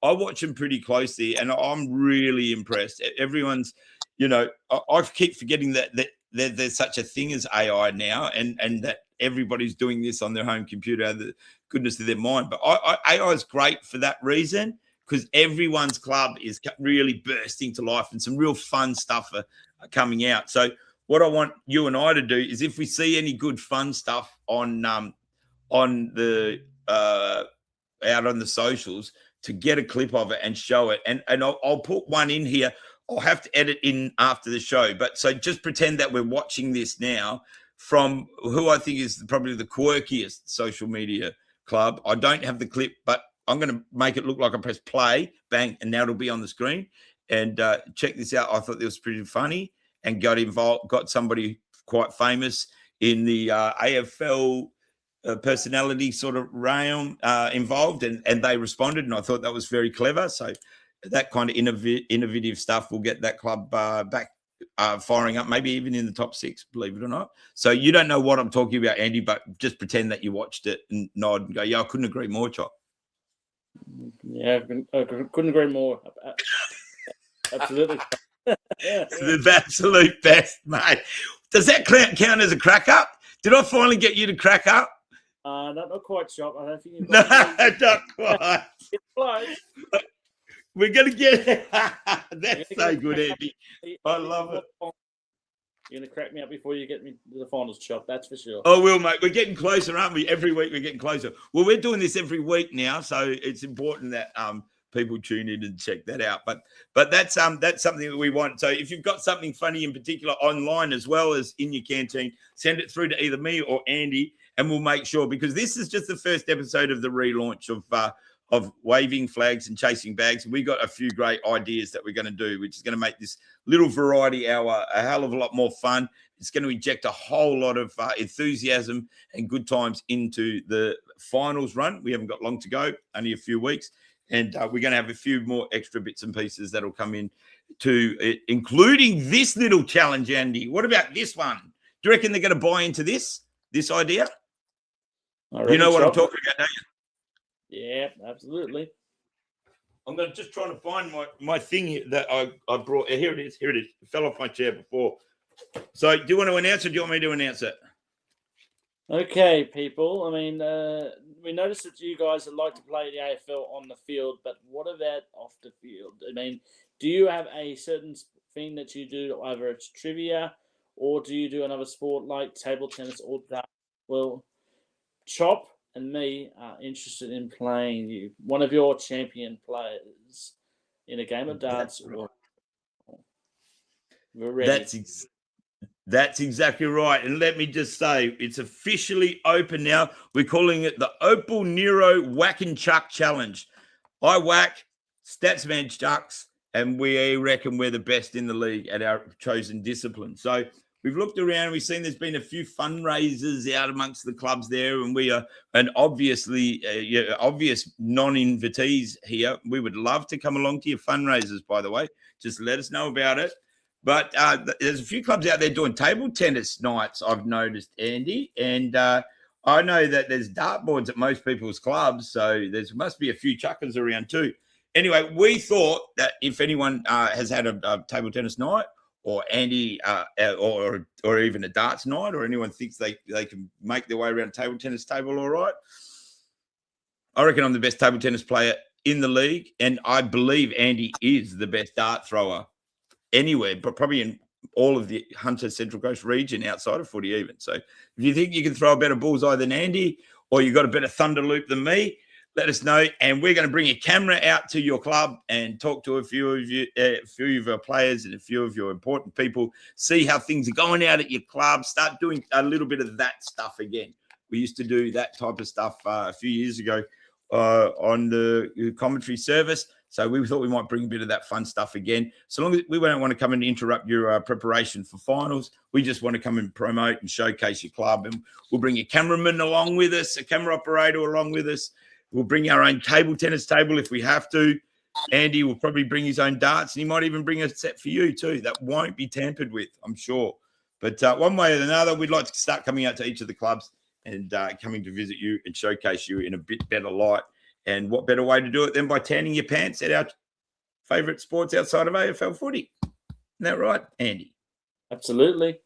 S1: I watch them pretty closely, and I'm really impressed. Everyone's, I keep forgetting that there's such a thing as AI now, and that everybody's doing this on their home computer out of the goodness of their mind. But AI is great for that reason, because everyone's club is really bursting to life, and some real fun stuff are coming out. So what I want you and I to do is, if we see any good fun stuff on the out on the socials, to get a clip of it and show it. And I'll put one in here. I'll have to edit in after the show. But so just pretend that we're watching this now from who I think is probably the quirkiest social media club. I don't have the clip, but I'm going to make it look like I press play, bang, and now it'll be on the screen. And check this out. I thought this was pretty funny, and got somebody quite famous in the AFL personality sort of realm involved, and they responded, and I thought that was very clever. So that kind of innovative stuff will get that club back firing up, maybe even in the top 6, believe it or not. So you don't know what I'm talking about, Andy, but just pretend that you watched it and nod and go, yeah, I couldn't agree more, Chop.
S2: Yeah, I couldn't agree more. Absolutely.
S1: The absolute best, mate. Does that count as a crack up? Did I finally get you to crack up?
S2: Not quite, Shop. I don't think you've
S1: No,
S2: got
S1: not quite.
S2: It's close.
S1: We're going to get that's so good, Andy. I love it.
S2: You're going to crack me up before you get me to the finals, Chop. That's for sure.
S1: Oh, will, mate. We're getting closer, aren't we? Every week we're getting closer. Well, we're doing this every week now, so it's important that people tune in and check that out. But that's something that we want. So if you've got something funny in particular online as well as in your canteen, send it through to either me or Andy, and we'll make sure, because this is just the first episode of the relaunch of waving flags and chasing bags. We got a few great ideas that we're going to do, which is going to make this little variety hour a hell of a lot more fun. It's going to inject a whole lot of enthusiasm and good times into the finals run. We haven't got long to go, only a few weeks. And we're going to have a few more extra bits and pieces that'll come in to it, including this little challenge, Andy. What about this one? Do you reckon they're going to buy into this idea? You know what I'm talking about, don't you?
S2: Yeah, absolutely.
S1: I'm going to just trying to find my thing here that I brought. Here it is. It fell off my chair before. So do you want to announce it? Do you want me to announce it?
S2: Okay, people. I mean, we noticed that you guys would like to play the AFL on the field, but what about off the field? I mean, do you have a certain thing that you do, either it's trivia or do you do another sport like table tennis or darts? Well, Chop and me are interested in playing you, one of your champion players, in a game of darts. We're ready.
S1: That's exactly right. And let me just say, it's officially open now. We're calling it the Opal Nero Whack and Chuck Challenge. I whack, Statsman chucks, and we reckon we're the best in the league at our chosen discipline. So we've looked around, we've seen there's been a few fundraisers out amongst the clubs there, and we are obvious non-invitees here. We would love to come along to your fundraisers, by the way. Just let us know about it. But there's a few clubs out there doing table tennis nights, I've noticed, Andy. And I know that there's dartboards at most people's clubs, so there must be a few chuckers around too. Anyway, we thought that if anyone has had a table tennis night, or Andy, or even a darts night, or anyone thinks they can make their way around a table tennis table all right, I reckon I'm the best table tennis player in the league, and I believe Andy is the best dart thrower anywhere, but probably in all of the Hunter Central Coast region outside of footy even. So if you think you can throw a better bullseye than Andy, or you got a better thunder loop than me, let us know. And we're going to bring a camera out to your club and talk to a few of our players and a few of your important people, see how things are going out at your club, start doing a little bit of that stuff again. We used to do that type of stuff a few years ago on the commentary service. So we thought we might bring a bit of that fun stuff again. So long as we don't want to come and interrupt your preparation for finals, we just want to come and promote and showcase your club. And we'll bring a cameraman along with us, a camera operator along with us. We'll bring our own table tennis table if we have to. Andy will probably bring his own darts, and he might even bring a set for you too. That won't be tampered with, I'm sure. But one way or another, we'd like to start coming out to each of the clubs and coming to visit you and showcase you in a bit better light. And what better way to do it than by tanning your pants at our favourite sports outside of AFL footy? Isn't that right, Andy?
S2: Absolutely.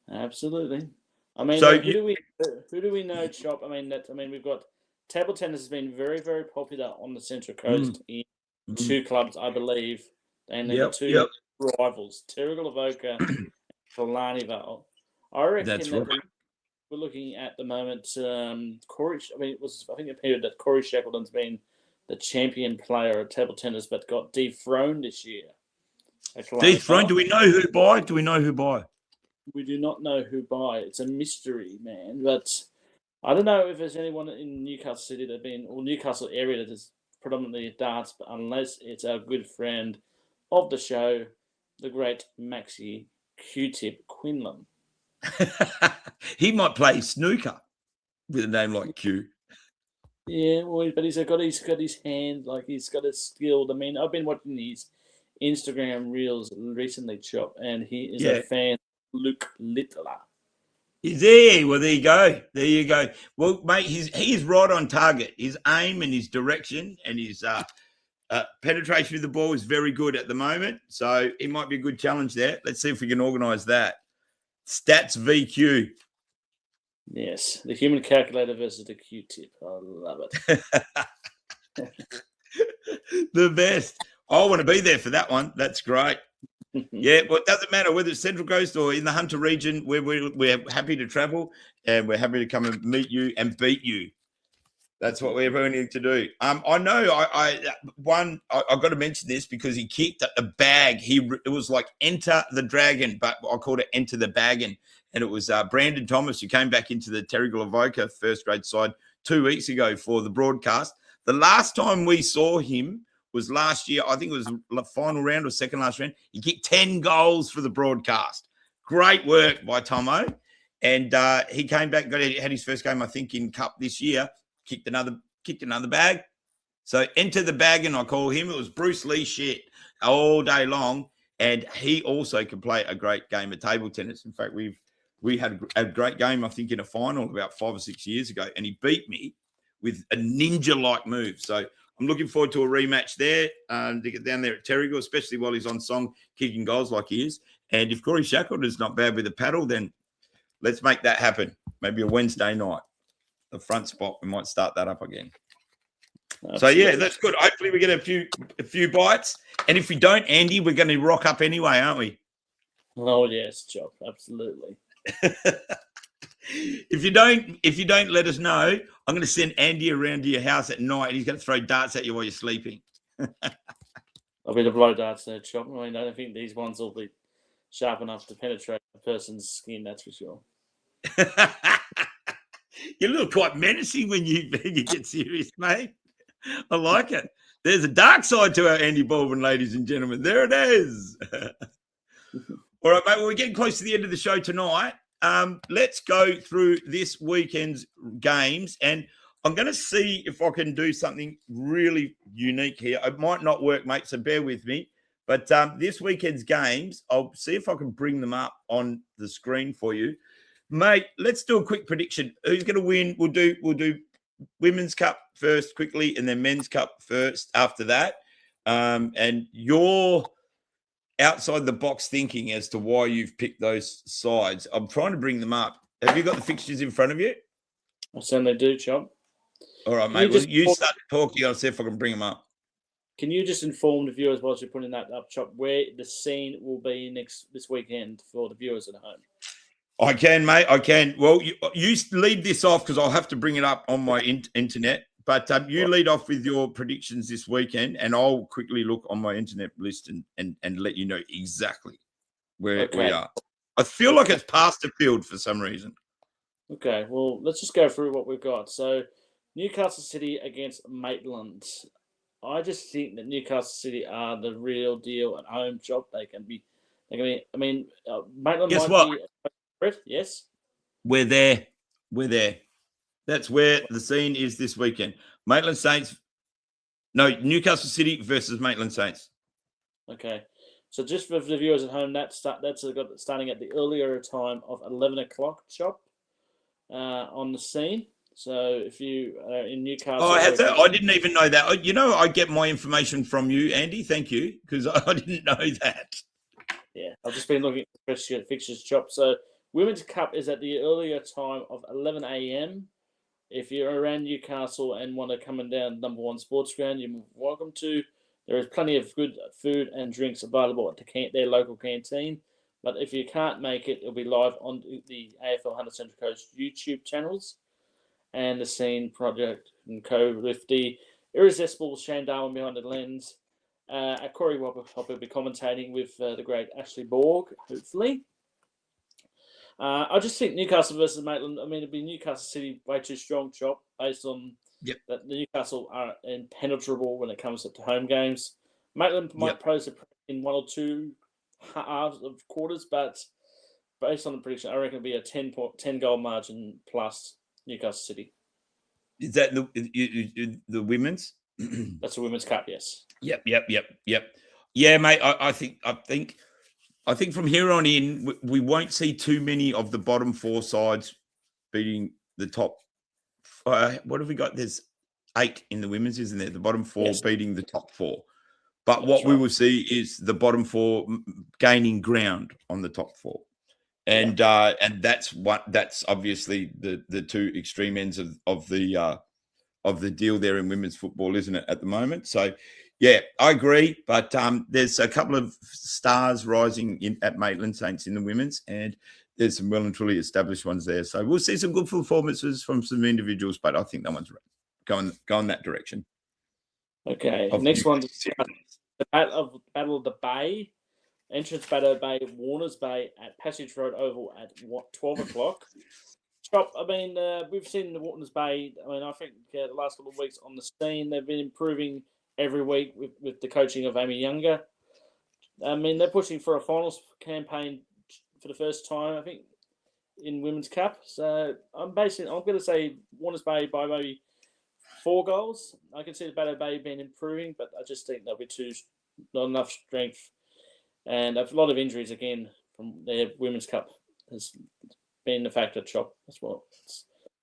S2: I mean,
S1: So
S2: who do we know, Chop? I mean, we've got table tennis has been very, very popular on the Central Coast in two clubs, I believe. And then the two rivals, Terrigal Avoca and Killarney Vale. I reckon
S1: that's
S2: that
S1: right.
S2: we're looking at the moment. Corey, I think it appeared that Corey Shackleton's been the champion player of table tennis, but got dethroned this year.
S1: Dethroned? Do we know who by?
S2: We do not know who by. It's a mystery, man. But I don't know if there's anyone in Newcastle City or Newcastle area that is predominantly darts, but unless it's our good friend of the show, the great Maxi Q-Tip Quinlan.
S1: He might play snooker with a name like Q.
S2: Yeah, well, but he's got his hand, like he's got a skill. I mean, I've been watching his Instagram reels recently, Chop, and he is a fan of Luke Littler.
S1: Is he? Well, there you go. Well, mate, he's right on target. His aim and his direction and his penetration with the ball is very good at the moment. So it might be a good challenge there. Let's see if we can organise that. Stats VQ.
S2: Yes, the human calculator versus the Q-tip. I love it.
S1: The best. I want to be there for that one. That's great. Yeah, well, it doesn't matter whether it's Central Coast or in the Hunter region. We're happy to travel and we're happy to come and meet you and beat you. That's what we're going to do. I know. I got to mention this because he kicked a bag. It was like Enter the Dragon, but I called it Enter the Baggin. And it was Brandon Thomas who came back into the Terrigal Avoca first grade side 2 weeks ago for the broadcast. The last time we saw him was last year. I think it was the final round or second last round. He kicked 10 goals for the broadcast. Great work by Tomo. And he came back, had his first game, I think, in Cup this year. Kicked another bag. So Enter the Bag, and I call him. It was Bruce Lee shit all day long. And he also can play a great game of table tennis. In fact, we had a great game, I think, in a final about 5 or 6 years ago, and he beat me with a ninja-like move. So I'm looking forward to a rematch there to get down there at Terrigal, especially while he's on song kicking goals like he is. And if Corey Shackleton's not bad with a paddle, then let's make that happen. Maybe a Wednesday night. The front spot, we might start that up again. Absolutely. So yeah, that's good. Hopefully we get a few bites. And if we don't, Andy, we're going to rock up anyway, aren't we?
S2: Oh yes, Job. Absolutely.
S1: If you don't let us know, I'm going to send Andy around to your house at night and he's going to throw darts at you while you're sleeping.
S2: I'll be the blow darts there, Chop. I mean, I don't think these ones will be sharp enough to penetrate a person's skin, that's for sure.
S1: You look quite menacing when you get serious, mate. I like it. There's a dark side to our Andy Baldwin, ladies and gentlemen. There it is. All right, mate. Well, we're getting close to the end of the show tonight. Let's go through this weekend's games, and I'm going to see if I can do something really unique here. It might not work, mate, so bear with me. But this weekend's games, I'll see if I can bring them up on the screen for you. Mate, let's do a quick prediction. Who's going to win? We'll do Women's Cup first quickly and then Men's Cup first after that. And your outside the box thinking as to why you've picked those sides. I'm trying to bring them up. Have you got the fixtures in front of you?
S2: I certainly do, Chop.
S1: All right, mate. You start talking. I'll see if I can bring them up.
S2: Can you just inform the viewers whilst you're putting that up, Chop, where the scene will be this weekend for the viewers at home?
S1: I can, mate. I can. Well, you lead this off because I'll have to bring it up on my internet. But you lead off with your predictions this weekend, and I'll quickly look on my internet list and let you know exactly where we are. I feel like it's past the field for some reason.
S2: Okay, well, let's just go through what we've got. So, Newcastle City against Maitland. I just think that Newcastle City are the real deal at home. Shop. They can be. I mean, Maitland
S1: Guess
S2: might
S1: what?
S2: be. Brett, yes.
S1: We're there. We're there. That's where the scene is this weekend. Maitland Saints. No, Newcastle City versus Maitland Saints.
S2: Okay. So just for the viewers at home, that's starting at the earlier time of 11 o'clock. Shop on the scene. So if you are in Newcastle,
S1: I didn't even know that. I get my information from you, Andy. Thank you, because I didn't know that.
S2: Yeah, I've just been looking at the fixtures, Chop. So Women's Cup is at the earlier time of 11 a.m. If you're around Newcastle and want to come and down Number One Sports Ground, you're welcome to. There is plenty of good food and drinks available at their local canteen. But if you can't make it, it'll be live on the AFL Hunter Central Coast YouTube channels and the Scene Project and Co. with the irresistible Shane Darwin behind the lens. Corey Whopper will be commentating with the great Ashley Borg, hopefully. I just think Newcastle versus Maitland. I mean, it'd be Newcastle City way too strong, Chop, based on that the Newcastle are impenetrable when it comes to home games. Maitland might pose a in one or two halves of quarters, but based on the prediction, I reckon it'll be a 10 goal margin plus Newcastle City.
S1: Is that the women's?
S2: That's the Women's Cup, yes.
S1: Yep. Yeah, mate. I think from here on in, we won't see too many of the bottom four sides beating the top. What have we got? There's 8 in the women's, isn't there? The bottom 4 beating the top 4. But what we will see is the bottom 4 gaining ground on the top 4. And that's obviously the two extreme ends of the deal there in women's football, isn't it, at the moment? So, yeah, I agree. But there's a couple of stars rising at Maitland Saints in the women's, and there's some well and truly established ones there. So we'll see some good performances from some individuals, but I think that one's going that direction.
S2: Okay, next one, the Battle of the Bay. Entrance Battle Bay, Warners Bay at Passage Road Oval at 12 o'clock. I mean, we've seen the Warners Bay. I mean, I think the last couple of weeks on the scene, they've been improving every week with the coaching of Amy Younger. I mean, they're pushing for a finals campaign for the first time, I think, in Women's Cup. So I'm going to say Warners Bay by maybe 4 goals. I can see the Battle Bay being improving, but I just think there'll be not enough strength. And a lot of injuries again from their Women's Cup has been the factor, Chop. That's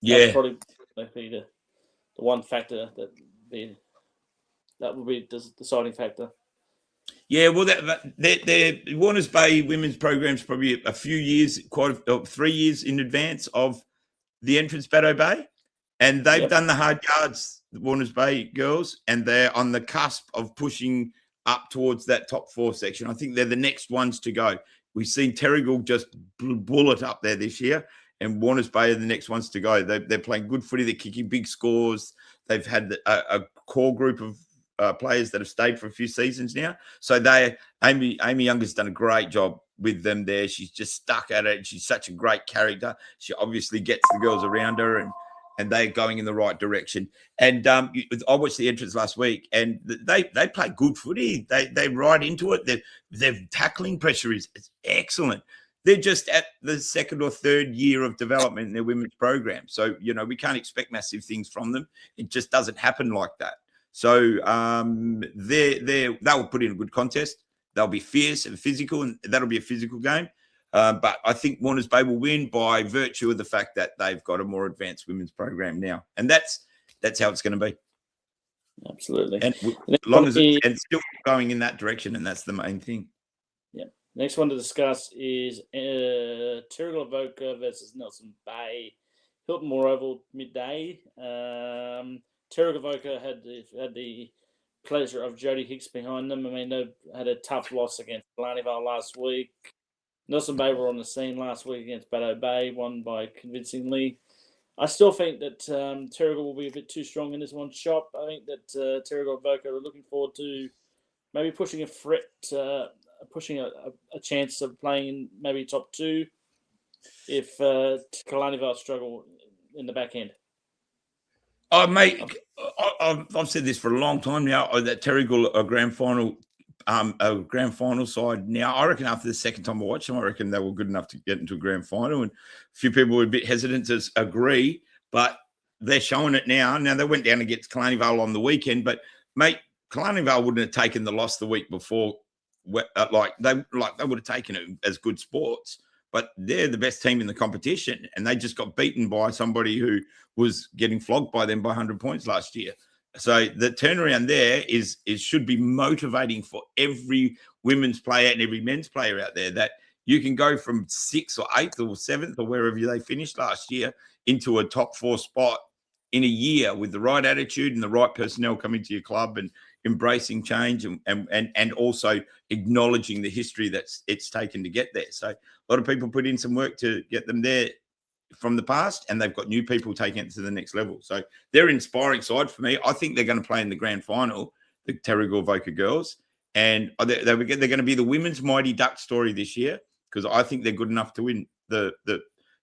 S2: that's probably the one factor that will be the deciding factor.
S1: Yeah, well, the Warners Bay women's program is probably a few years, 3 years in advance of the entrance Battle Bay, and they've done the hard yards, the Warners Bay girls, and they're on the cusp of pushing up towards that top 4 section. I think they're the next ones to go. We've seen Terrigal just bullet up there this year, and Warners Bay are the next ones to go. They're playing good footy. They're kicking big scores. They've had a core group of players that have stayed for a few seasons now. So Amy Younger's done a great job with them there. She's just stuck at it. She's such a great character. She obviously gets the girls around her, and they're going in the right direction. And I watched the entrance last week, and they play good footy. They ride into it. Their tackling pressure is excellent. They're just at the 2nd or 3rd year of development in their women's program. So, we can't expect massive things from them. It just doesn't happen like that. So they'll put in a good contest. They'll be fierce and physical, and that'll be a physical game. But I think Warners Bay will win by virtue of the fact that they've got a more advanced women's program now, and that's how it's going to be.
S2: Absolutely,
S1: and as long as it's still going in that direction, and that's the main thing.
S2: Yeah. Next one to discuss is Terrigal Avoca versus Nelson Bay, Hilton Moore Oval midday. Terrigal Avoca had the pleasure of Jodie Hicks behind them. I mean, they had a tough loss against Blarneyvale last week. Nelson Bay were on the scene last week against Battle Bay, won by convincingly. I still think that Terrigal will be a bit too strong in this one, Chop. I think that Terrigal Avoca are looking forward to maybe pushing a threat, pushing a chance of playing in maybe top 2 if Blarneyvale struggle in the back end.
S1: Oh, mate, I've said this for a long time now. That Terrigal a grand final side. Now, I reckon after the second time I watched them, I reckon they were good enough to get into a grand final. And a few people were a bit hesitant to agree, but they're showing it now. Now, they went down against Killarney Vale on the weekend, but, mate, Killarney Vale wouldn't have taken the loss the week before. Like they would have taken it as good sports, but they're the best team in the competition, and they just got beaten by somebody who was getting flogged by them by 100 points last year. So the turnaround there should be motivating for every women's player and every men's player out there, that you can go from 6th or 8th or 7th or wherever they finished last year into a top 4 spot in a year with the right attitude and the right personnel coming to your club and embracing change and also acknowledging the history that's it's taken to get there. So a lot of people put in some work to get them there from the past, and they've got new people taking it to the next level. So they're an inspiring side for me. I think they're going to play in the grand final, the Terrigal Voca girls, and they're going to be the women's Mighty Duck story this year, because I think they're good enough to win they're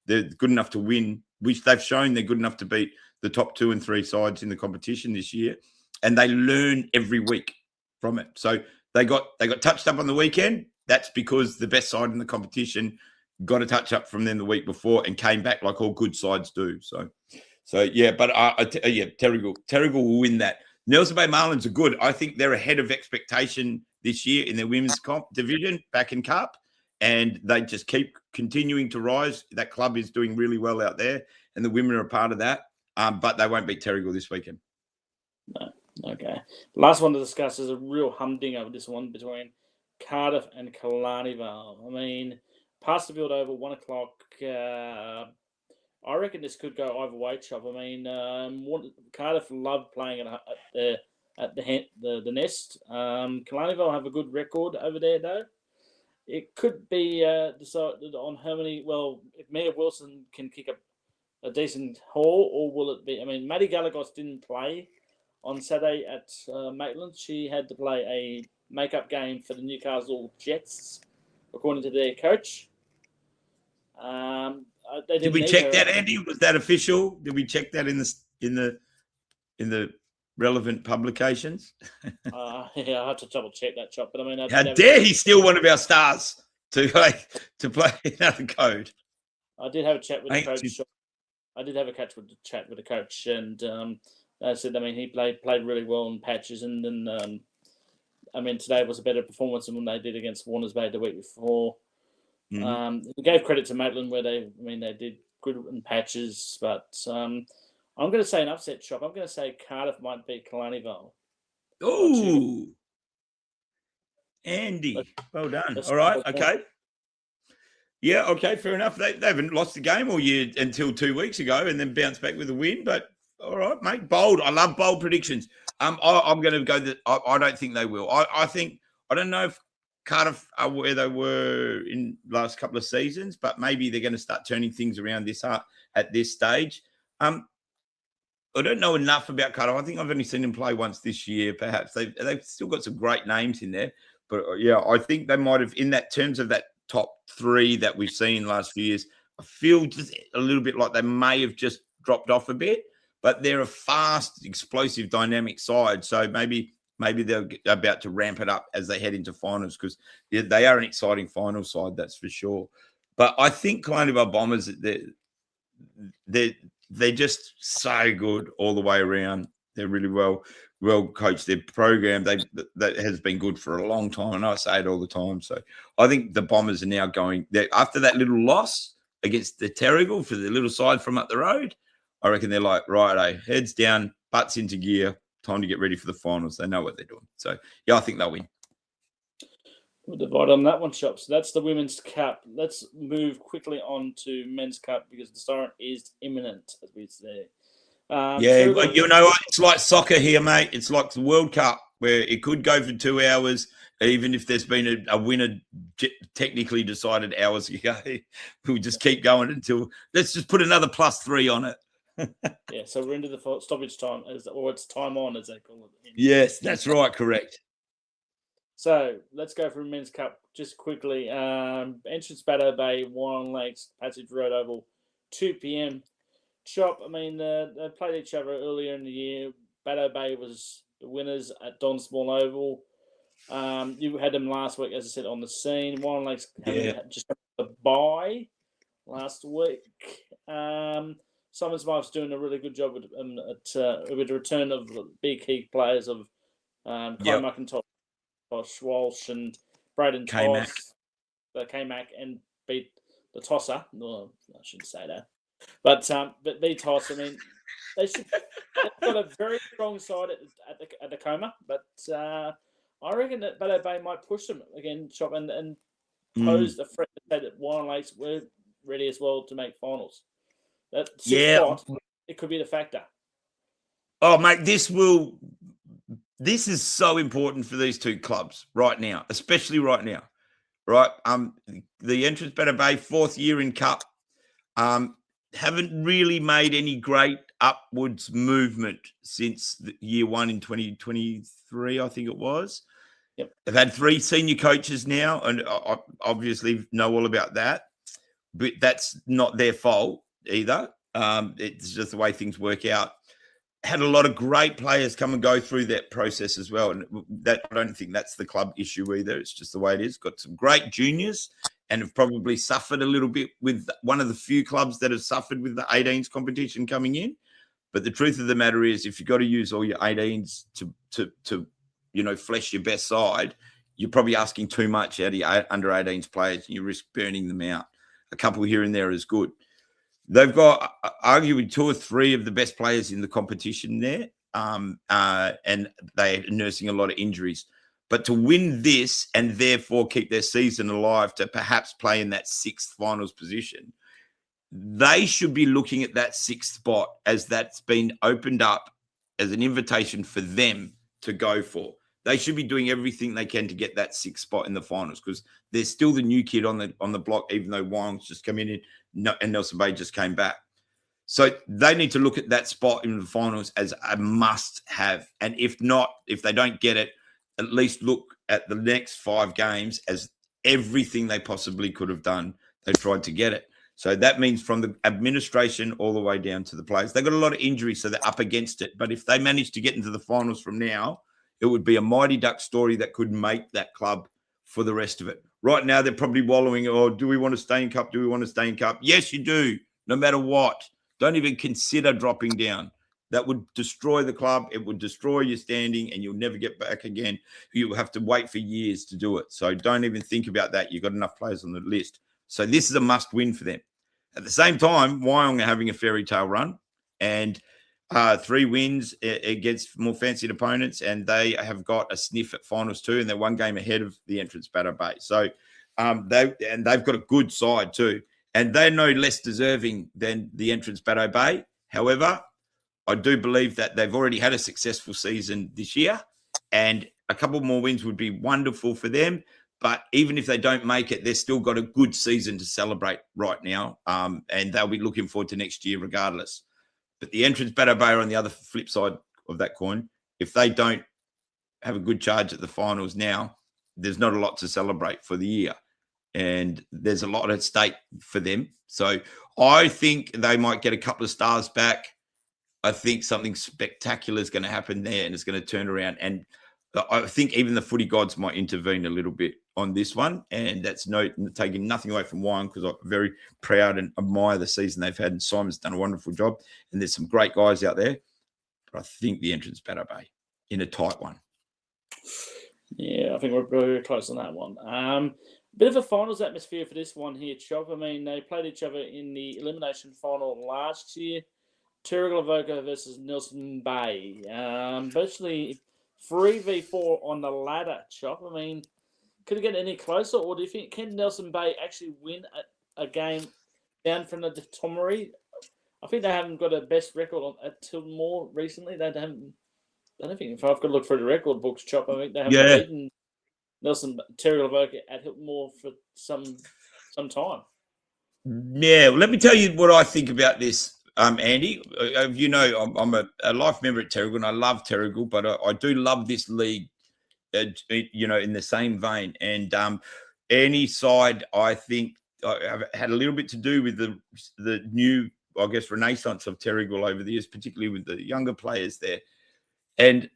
S1: good enough to win, which they've shown they're good enough to beat the top 2 and 3 sides in the competition this year, and they learn every week from it. So they got touched up on the weekend. That's because the best side in the competition got a touch up from them the week before and came back like all good sides do. So yeah, but Terrigal will win that. Nelson Bay Marlins are good. I think they're ahead of expectation this year in their women's comp division back in Cup, and they just keep continuing to rise. That club is doing really well out there, and the women are a part of that. But they won't beat Terrigal this weekend.
S2: No. Okay. Last one to discuss is a real humdinger, this one between Cardiff and Killarney Vale. I mean, past the field over 1 o'clock. I reckon this could go either way, Chop. I mean, Cardiff love playing at the Nest. Killarney Vale have a good record over there, though. It could be decided on how many. Well, if Mia Wilson can kick a decent haul, or will it be? I mean, Maddie Galagos didn't play on Saturday at Maitland. She had to play a make-up game for the Newcastle Jets, according to their coach.
S1: Did we check that, Andy? Was that official? Did we check that in the relevant publications?
S2: Yeah, I had to double check that, Chop. But I mean,
S1: how dare he steal one of our stars to play another code?
S2: I did have a chat with the coach. I did have a chat with the coach, and I said, I mean, he played really well in patches, and then I mean, today was a better performance than when they did against Warners Bay the week before. Mm-hmm. We gave credit to Maitland where they did good in patches, but I'm going to say an upset, Shop. I'm going to say Cardiff might beat Killarney Vale.
S1: Oh, Andy, well done. All right, okay. Yeah, okay, fair enough. They haven't lost the game all year until 2 weeks ago, and then bounced back with a win. But all right, mate, bold. I love bold predictions. I'm going to go that I don't think they will. I don't know if Cardiff are where they were in the last couple of seasons, but maybe they're going to start turning things around at this stage. I don't know enough about Cardiff. I think I've only seen them play once this year. Perhaps they've still got some great names in there, but yeah, I think they might have in that terms of that top 3 that we've seen last few years. I feel just a little bit like they may have just dropped off a bit, but they're a fast, explosive, dynamic side. So maybe they're about to ramp it up as they head into finals, because they are an exciting final side, that's for sure. But I think Killarney Vale Bombers, they're just so good all the way around. They're really well coached. Their program that has been good for a long time, and I say it all the time. So I think the Bombers are now going there after that little loss against the Terrigal for the little side from up the road. I reckon they're like, right, heads down, butts into gear, time to get ready for the finals. They know what they're doing. So yeah, I think they'll win.
S2: We'll divide on that one, Shop. So that's the Women's Cup. Let's move quickly on to Men's Cup, because the start is imminent, as we say.
S1: Yeah, but you know what? It's like soccer here, mate. It's like the World Cup, where it could go for 2 hours, even if there's been a winner technically decided hours ago. We'll just keep going until let's just put another +3 on it.
S2: Yeah, so we're into the stoppage time, or it's time on, as they call it.
S1: Yes, that's right, correct.
S2: So let's go for Men's Cup just quickly. Entrance Batter Bay, Warren Lakes, Passage Road Oval, 2 p.m. Chop, I mean, they played each other earlier in the year. Baddo Bay was the winners at Don Small Oval. You had them last week, as I said, on the scene. Warren Lakes just had a bye last week. Simon Smythe's doing a really good job with the return of the big key players of Kai McIntosh, Walsh, and Braden Toss. K-Mac and beat the tosser. No, I shouldn't say that. But beat Toss. I mean, they've got a very strong side at the Coma, but I reckon that Baddo Bay might push them again, Chop, and pose the threat that Warren Lakes were ready as well to make finals. That sixth spot, it could be the factor.
S1: Oh, mate, this is so important for these two clubs right now, especially right now. Right. The entrance Baddo Bay, 4th year in Cup, haven't really made any great upwards movement since year 1 in 2023, I think it was.
S2: Yep.
S1: They've had 3 senior coaches now, and I obviously know all about that, but that's not their fault either. It's just the way things work out. Had a lot of great players come and go through that process as well. And that I don't think that's the club issue either. It's just the way it is. Got some great juniors and have probably suffered a little bit with one of the few clubs that have suffered with the 18s competition coming in. But the truth of the matter is, if you've got to use all your 18s to flesh your best side, you're probably asking too much out of your under 18s players, and you risk burning them out. A couple here and there is good. They've got arguably 2 or 3 of the best players in the competition there, and they're nursing a lot of injuries. But to win this and therefore keep their season alive to perhaps play in that 6th finals position, they should be looking at that 6th spot as that's been opened up as an invitation for them to go for. They should be doing everything they can to get that 6th spot in the finals, because they're still the new kid on the block, even though Wyong's just come in and Nelson Bay just came back. So they need to look at that spot in the finals as a must-have. And if not, if they don't get it, at least look at the next 5 games as everything they possibly could have done. They tried to get it. So that means from the administration all the way down to the players. They've got a lot of injuries, so they're up against it. But if they manage to get into the finals from now, it would be a Mighty Duck story that could make that club for the rest of it. Right now, they're probably wallowing, do we want to stay in Cup? Do we want to stay in Cup? Yes, you do, no matter what. Don't even consider dropping down. That would destroy the club. It would destroy your standing, and you'll never get back again. You'll have to wait for years to do it. So don't even think about that. You've got enough players on the list. So this is a must-win for them. At the same time, Wyong are having a fairy tale run, and 3 wins against more fancied opponents, and they have got a sniff at finals too, and they're 1 game ahead of the entrance Baddo Bay. So they've got a good side too, and they're no less deserving than the entrance Baddo Bay. However, I do believe that they've already had a successful season this year, and a couple more wins would be wonderful for them. But even if they don't make it, they've still got a good season to celebrate right now, and they'll be looking forward to next year regardless. But the entrance Baddo Bay are on the other flip side of that coin. If they don't have a good charge at the finals now, there's not a lot to celebrate for the year. And there's a lot at stake for them. So I think they might get a couple of stars back. I think something spectacular is going to happen there, and it's going to turn around. And I think even the footy gods might intervene a little bit on this one. And that's taking nothing away from Wyong, because I'm very proud and admire the season they've had. And Simon's done a wonderful job. And there's some great guys out there. But I think the entrance Baddo Bay in a tight one.
S2: Yeah, I think we're very close on that one. Bit of a finals atmosphere for this one here, Chop. I mean, they played each other in the elimination final last year. Terrigal Avoca versus Nelson Bay. Virtually 3v4 on the ladder, Chop. I mean, could it get any closer, or do you think can Nelson Bay actually win a game down from the Tomaree? I think they haven't got a best record at Tilton Moor recently. They haven't. I don't think if I've got to look through the record books, Chop. I think they haven't beaten Terrigal Avoca at Hilton Moor for some time.
S1: Yeah, well, let me tell you what I think about this. Andy, you know, I'm a life member at Terrigal, and I love Terrigal, but I do love this league, you know, in the same vein. And any side, I think, have had a little bit to do with the new I guess, renaissance of Terrigal over the years, particularly with the younger players there. And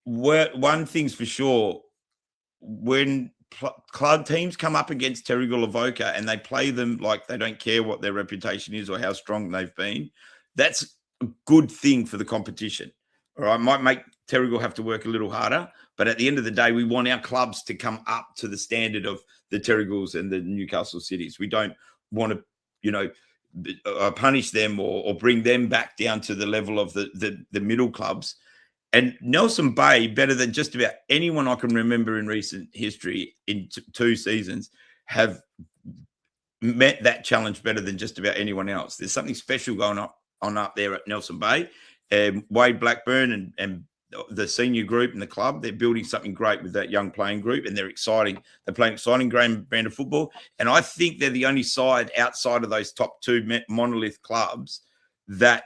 S1: one thing's for sure, when club teams come up against Terrigal Avoca and they play them like they don't care what their reputation is or how strong they've been, that's a good thing for the competition. All right, might make Terrigal have to work a little harder, but at the end of the day, we want our clubs to come up to the standard of the Terrigals and the Newcastle Cities. We don't want to, punish them or bring them back down to the level of the middle clubs. And Nelson Bay, better than just about anyone I can remember in recent history in 2 seasons, have met that challenge better than just about anyone else. There's something special going on up there at Nelson Bay. Wade Blackburn and the senior group and the club, they're building something great with that young playing group, and they're exciting. They're playing exciting brand of football. And I think they're the only side outside of those top 2 monolith clubs that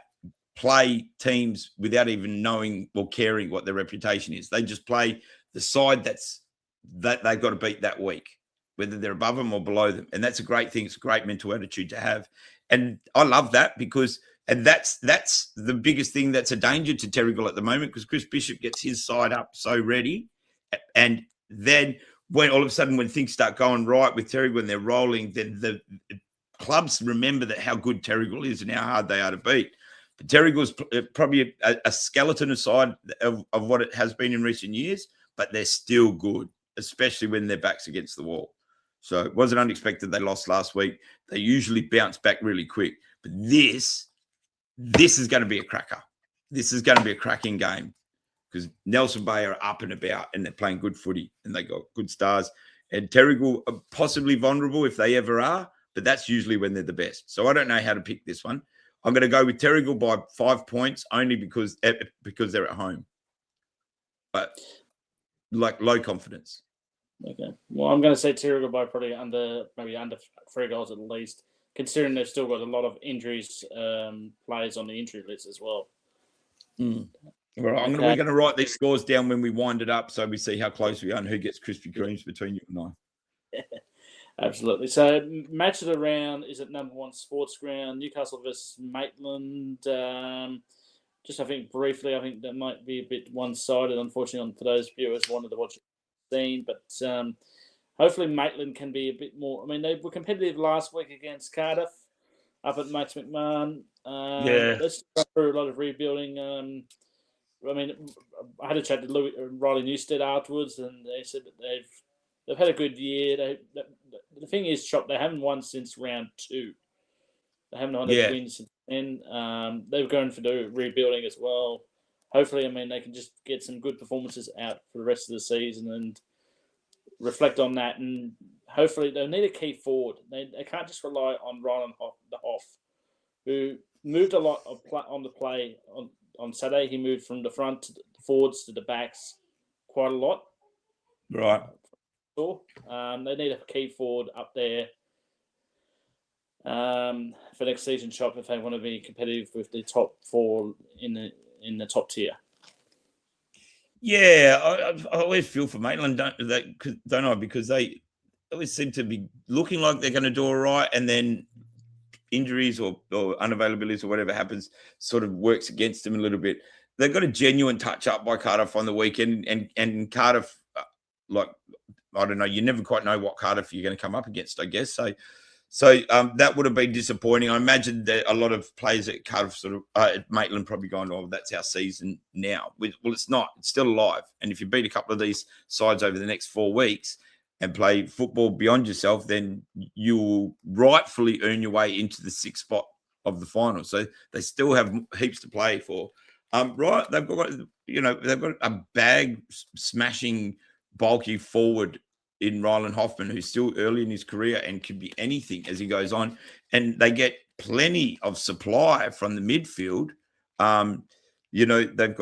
S1: play teams without even knowing or caring what their reputation is. They just play the side that they've got to beat that week, whether they're above them or below them. And that's a great thing. It's a great mental attitude to have. And I love that because that's the biggest thing that's a danger to Terrigal at the moment, because Chris Bishop gets his side up so ready. And then when all of a sudden when things start going right with Terrigal and they're rolling, then the clubs remember that how good Terrigal is and how hard they are to beat. But Terrigal's probably a skeleton aside of what it has been in recent years, but they're still good, especially when their back's against the wall. So it wasn't unexpected they lost last week. They usually bounce back really quick. But this is going to be a cracker. This is going to be a cracking game because Nelson Bay are up and about and they're playing good footy and they got good stars. And Terrigal are possibly vulnerable if they ever are, but that's usually when they're the best. So I don't know how to pick this one. I'm going to go with Terrigal by 5 points only because they're at home. But like low confidence.
S2: Okay. Well, I'm going to say Terrigal by probably under 3 goals at least, considering they've still got a lot of injuries, players on the injury list as well.
S1: All right, we're going to write these scores down when we wind it up so we see how close we are and who gets Krispy Kremes between you and I.
S2: Absolutely. So, match of the round is at number 1 Sports Ground, Newcastle versus Maitland. Just, I think, briefly, I think that might be a bit one-sided, unfortunately, for those viewers who wanted to watch the scene. But hopefully Maitland can be a bit more. I mean, they were competitive last week against Cardiff up at Max McMahon. Let's go through a lot of rebuilding. I mean, I had a chat to Riley Newstead afterwards, and they said that they've had a good year. The thing is, Chop, they haven't won since round 2. They haven't had a win since then. They're going for the rebuilding as well. Hopefully, I mean, they can just get some good performances out for the rest of the season and reflect on that. And hopefully, they'll need a key forward. They can't just rely on Ryan Hoff, who moved a lot on the play on Saturday. He moved from the front to the forwards to the backs quite a lot.
S1: Right.
S2: They need a key forward up there for next season, Chop, if they want to be competitive with the top 4 in the top tier.
S1: Yeah, I always feel for Maitland, don't I? Because they always seem to be looking like they're going to do all right, and then injuries or unavailabilities or whatever happens sort of works against them a little bit. They got a genuine touch up by Cardiff on the weekend, and Cardiff, I don't know, you never quite know what Cardiff you're going to come up against, I guess. So that would have been disappointing. I imagine that a lot of players at Cardiff at Maitland probably going, oh, that's our season now. Well, it's not. It's still alive. And if you beat a couple of these sides over the next 4 weeks and play football beyond yourself, then you will rightfully earn your way into the 6th spot of the final. So they still have heaps to play for. Right, they've got a bag smashing, bulky forward in Ryland Hoffman, who's still early in his career and could be anything as he goes on. And they get plenty of supply from the midfield. They've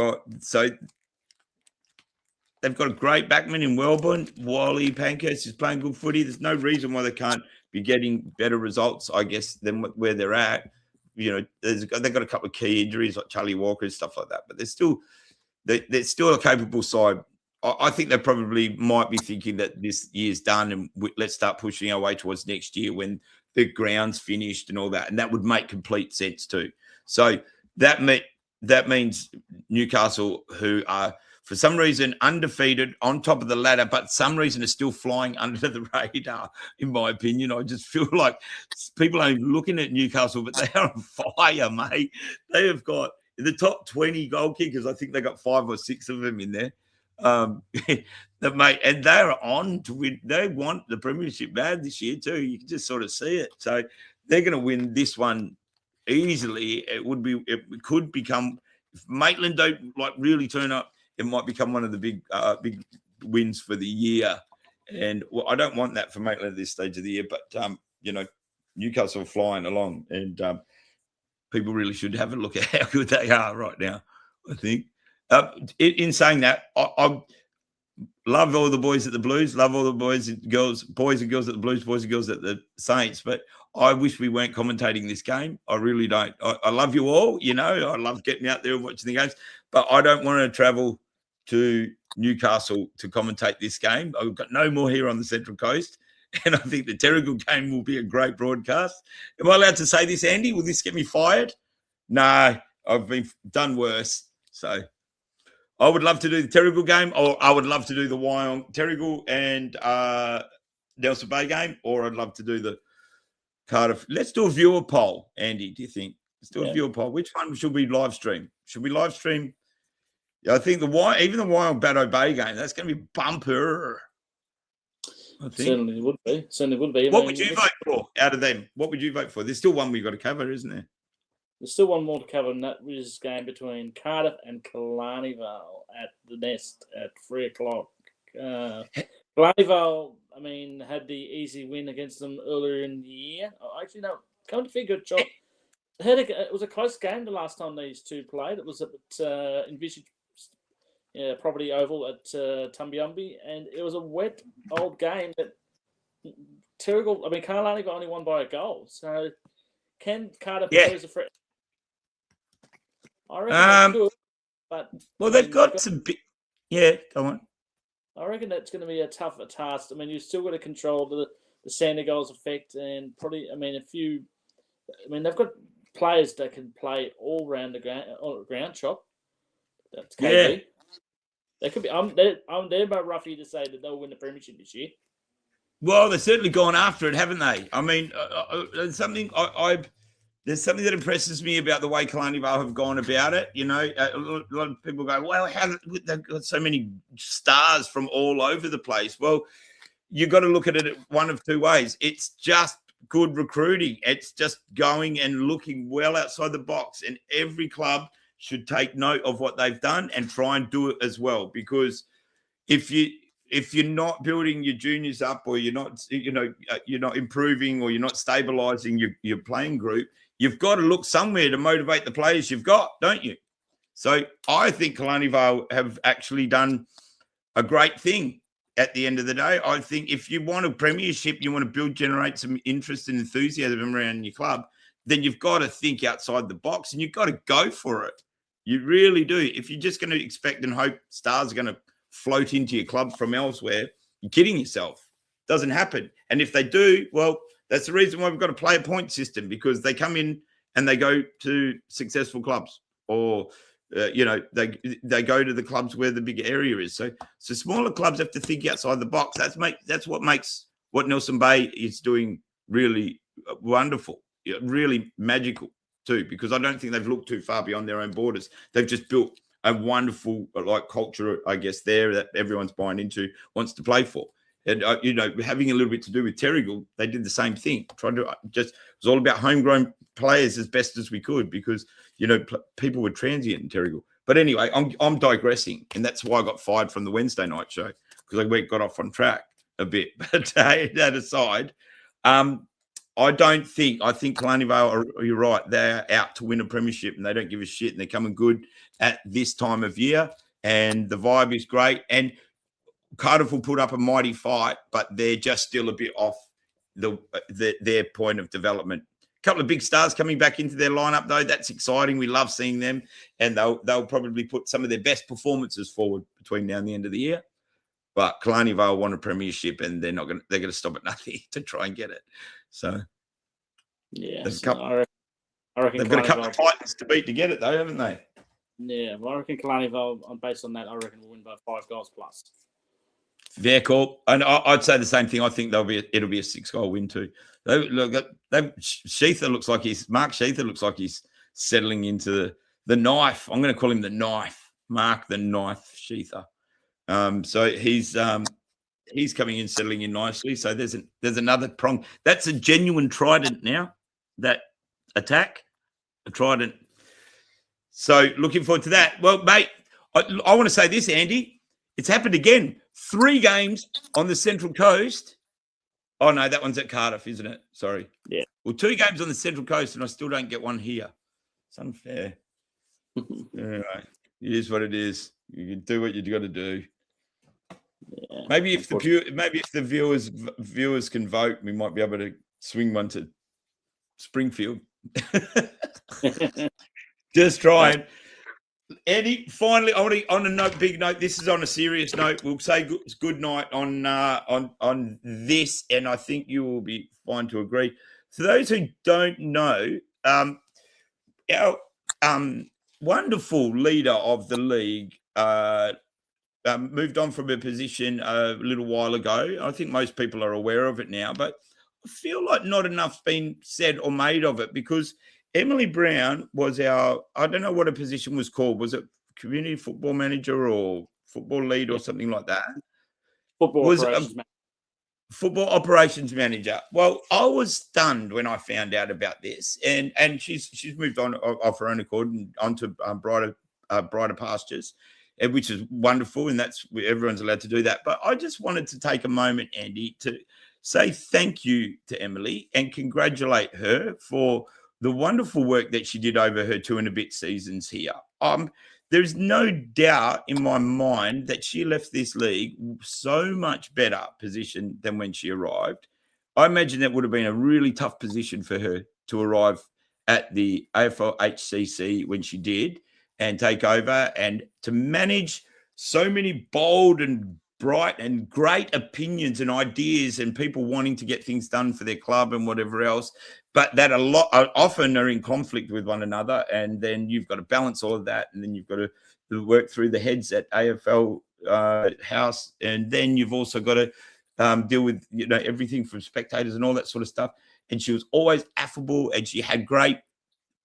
S1: got a great backman in Welburn. Wally Pankhurst is playing good footy. There's no reason why they can't be getting better results, I guess, than where they're at. They've got a couple of key injuries like Charlie Walker and stuff like that, but they're still a capable side. I think they probably might be thinking that this year's done and let's start pushing our way towards next year when the ground's finished and all that, and that would make complete sense too. So that means Newcastle, who are for some reason undefeated on top of the ladder, but some reason are still flying under the radar, in my opinion. I just feel like people are looking at Newcastle, but they are on fire, mate. They have got in the top 20 goal kickers. I think they got 5 or 6 of them in there. Mate, and they're on to win. They want the premiership bad this year too. You can just sort of see it. So they're going to win this one easily. It could become, if Maitland don't like really turn up, it might become one of the big wins for the year. And I don't want that for Maitland at this stage of the year, but Newcastle flying along, and people really should have a look at how good they are right now, I think. In saying that, I love all the boys at the Blues, love all the boys and girls at the Blues, boys and girls at the Saints, but I wish we weren't commentating this game. I really don't. I love you all, I love getting out there and watching the games, but I don't want to travel to Newcastle to commentate this game. I've got no more here on the Central Coast, and I think the Terrigal game will be a great broadcast. Am I allowed to say this, Andy? Will this get me fired? No, I've been done worse. So I would love to do the Terrigal game, or I would love to do the Wyong Terrigal and Nelson Bay game, or I'd love to do the Cardiff. Let's do a viewer poll, Andy. Do you think? Let's do a viewer poll. Which one should we live stream? Should we live stream? Yeah, I think even the Wyong Baddo Bay game, that's going to be bumper. I think.
S2: Certainly would be.
S1: What would you vote for out of them? What would you vote for? There's still one we've got to cover, isn't there?
S2: There's still one more to cover, and that is game between Cardiff and Killarney Vale at the Nest at 3:00. Killarney Vale, had the easy win against them earlier in the year. Actually, no, come to figure it, John. It was a close game the last time these two played. It was at Envisage Property Oval at Tumbiumbi, and it was a wet old game that Killarney only won by a goal. So can Cardiff pose a threat? I reckon they could, but
S1: they've got some big. Yeah, go on.
S2: I reckon that's going to be a tougher task. You've still got to control the Sandigals effect, and probably, they've got players that can play all round the ground chop. That's KB.
S1: Yeah.
S2: They could be. I'm there about roughly to say that they'll win the premiership this year.
S1: Well, they've certainly gone after it, haven't they? There's something there's something that impresses me about the way Killarney Vale have gone about it. A lot of people go, well, they've got so many stars from all over the place. Well, you've got to look at it one of two ways. It's just good recruiting. It's just going and looking well outside the box, and every club should take note of what they've done and try and do it as well. Because if you're not building your juniors up, or you're not improving, or you're not stabilizing your playing group, you've got to look somewhere to motivate the players you've got, don't you? So I think Killarney Vale have actually done a great thing at the end of the day. I think if you want a premiership, you want to generate some interest and enthusiasm around your club, then you've got to think outside the box, and you've got to go for it. You really do. If you're just going to expect and hope stars are going to float into your club from elsewhere, you're kidding yourself. Doesn't happen. And if they do, well, that's the reason why we've got to play a point system, because they come in and they go to successful clubs, or they go to the clubs where the big area is. So smaller clubs have to think outside the box. That's what makes what Nelson Bay is doing really wonderful, really magical too, because I don't think they've looked too far beyond their own borders. They've just built a wonderful culture, I guess, there that everyone's buying into, wants to play for. And, having a little bit to do with Terrigal, they did the same thing. It was all about homegrown players as best as we could, because, people were transient in Terrigal. But anyway, I'm digressing. And that's why I got fired from the Wednesday night show, because I got off on track a bit. But that aside, I think Killarney Vale, you're right, they're out to win a premiership, and they don't give a shit, and they're coming good at this time of year, and the vibe is great. And Cardiff will put up a mighty fight, but they're just still a bit off their point of development. A couple of big stars coming back into their lineup, though. That's exciting. We love seeing them, and they'll probably put some of their best performances forward between now and the end of the year. But Killarney Vale won a premiership, and they're going to stop at nothing to try and get it. So
S2: Yeah,
S1: There's a
S2: so
S1: couple.
S2: I reckon
S1: They've got a couple
S2: Kalani
S1: of Titans to beat to get it, though, haven't they?
S2: Yeah, well, I reckon Kalani based on that, I reckon we'll win by 5 goals plus.
S1: Fair call, and I'd say the same thing. I think it'll be a 6-goal win too. Mark Sheether looks like he's settling into the knife. I'm going to call him the knife, Mark the Knife Sheether. So he's coming in, settling in nicely. So there's another prong. That's a genuine trident now. That attack, a trident. So looking forward to that. Well, mate, I want to say this, Andy. It's happened again. 3 games on the Central Coast. Oh, no, that one's at Cardiff, isn't it? Sorry.
S2: Yeah.
S1: Well, 2 games on the Central Coast, and I still don't get one here. It's unfair. Anyway, it is what it is. You can do what you've got to do.
S2: Yeah,
S1: maybe if the viewers can vote, we might be able to swing one to Springfield. Just trying. Eddie, finally, on a big note. This is on a serious note. We'll say good night on this, and I think you will be fine to agree. For those who don't know, our wonderful leader of the league moved on from a position a little while ago. I think most people are aware of it now, but I feel like not enough's been said or made of it, because Emily Brown was I don't know what her position was called. Was it community football manager or football lead or something like that? Football operations manager. Well, I was stunned when I found out about this, and she's moved on of her own accord and onto brighter pastures, which is wonderful, and that's everyone's allowed to do that. But I just wanted to take a moment, Andy, to say thank you to Emily and congratulate her for the wonderful work that she did over her 2 and a bit seasons here. There's no doubt in my mind that she left this league so much better positioned than when she arrived. I imagine that would have been a really tough position for her to arrive at the AFLHCC when she did and take over, and to manage so many bold and bright and great opinions and ideas and people wanting to get things done for their club and whatever else, but that often are in conflict with one another. And then you've got to balance all of that, and then you've got to work through the heads at AFL House, and then you've also got to deal with everything from spectators and all that sort of stuff. And she was always affable, and she had great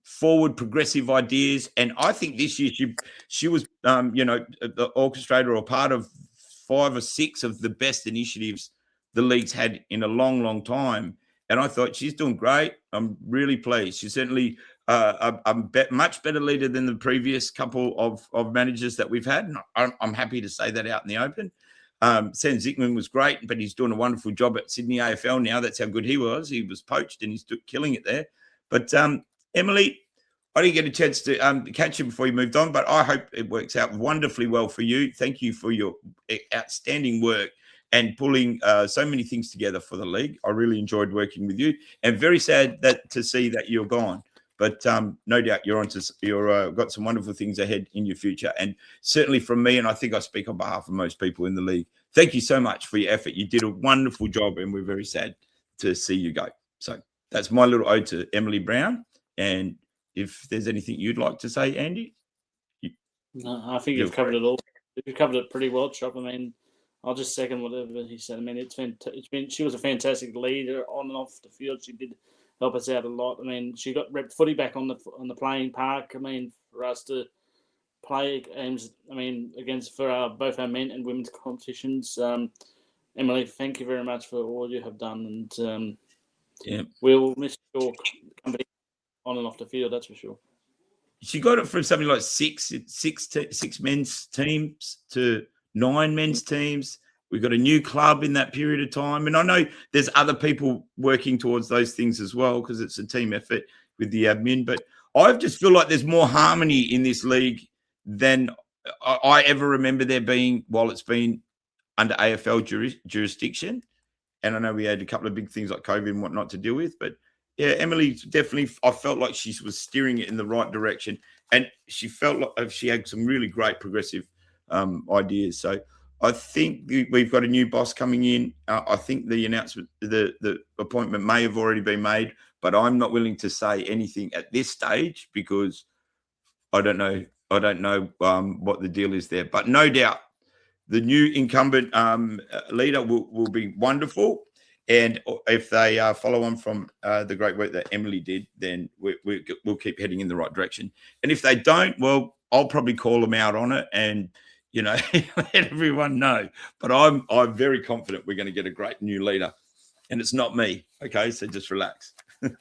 S1: forward progressive ideas. And I think this year she was the orchestrator or part of 5 or 6 of the best initiatives the league's had in a long, long time. And I thought she's doing great. I'm really pleased. She's certainly much better leader than the previous couple of managers that we've had. And I'm happy to say that out in the open. Sam Zickman was great, but he's doing a wonderful job at Sydney AFL now. That's how good he was. He was poached and he's killing it there. But Emily, I didn't get a chance to catch you before you moved on, but I hope it works out wonderfully well for you. Thank you for your outstanding work and pulling so many things together for the league. I really enjoyed working with you, and very sad to see that you're gone. But no doubt you're got some wonderful things ahead in your future. And certainly from me, and I think I speak on behalf of most people in the league, thank you so much for your effort. You did a wonderful job, and we're very sad to see you go. So that's my little ode to Emily Brown. And if there's anything you'd like to say, Andy?
S2: No, I think you've covered it all. You've covered it pretty well, Chop. I mean, I'll just second whatever he said. I mean, she was a fantastic leader on and off the field. She did help us out a lot. I mean, she got rep footy back on the playing park. I mean, for us to play games, for both our men and women's competitions. Emily, thank you very much for all you have done, and we'll miss your company on and off the field, that's for sure.
S1: She got it from something like six men's teams to 9 men's teams. We got a new club in that period of time. And I know there's other people working towards those things as well, because it's a team effort with the admin. But I just feel like there's more harmony in this league than I ever remember there being while it's been under AFL jurisdiction. And I know we had a couple of big things like COVID and whatnot to deal with, but yeah, Emily definitely, I felt like she was steering it in the right direction, and she felt like she had some really great progressive ideas. So I think we've got a new boss coming in. I think the announcement, the appointment may have already been made, but I'm not willing to say anything at this stage because I don't know. I don't know what the deal is there. But no doubt, the new incumbent leader will be wonderful. And if they follow on from the great work that Emily did, then we'll keep heading in the right direction. And if they don't, well, I'll probably call them out on it and, let everyone know. But I'm very confident we're going to get a great new leader. And it's not me. Okay, so just relax. That's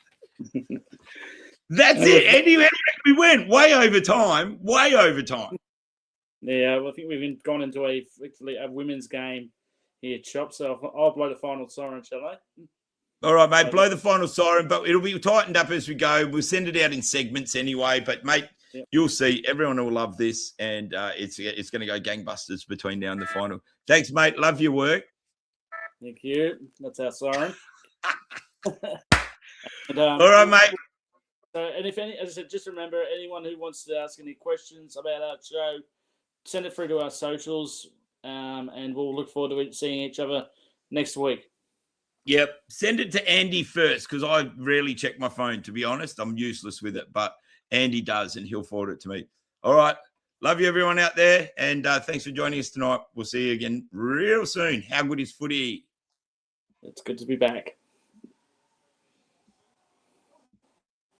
S1: it. Anyway, we went way over time.
S2: Yeah, well, I think we've gone into a women's game here, Chop. So I'll blow the final siren, shall I?
S1: All right, mate. Blow the final siren, but it'll be tightened up as we go. We'll send it out in segments anyway. But, mate, You'll see. Everyone will love this, and it's going to go gangbusters between now and the final. Thanks, mate. Love your work.
S2: Thank you. That's our siren. And,
S1: all right, mate.
S2: So, and if any, as I said, just remember, anyone who wants to ask any questions about our show, send it through to our socials, and we'll look forward to seeing each other next week.
S1: Yep. Send it to Andy first, because I rarely check my phone, to be honest. I'm useless with it, but Andy does, and he'll forward it to me. All right. Love you, everyone out there, and thanks for joining us tonight. We'll see you again real soon. How good is footy?
S2: It's good to be back.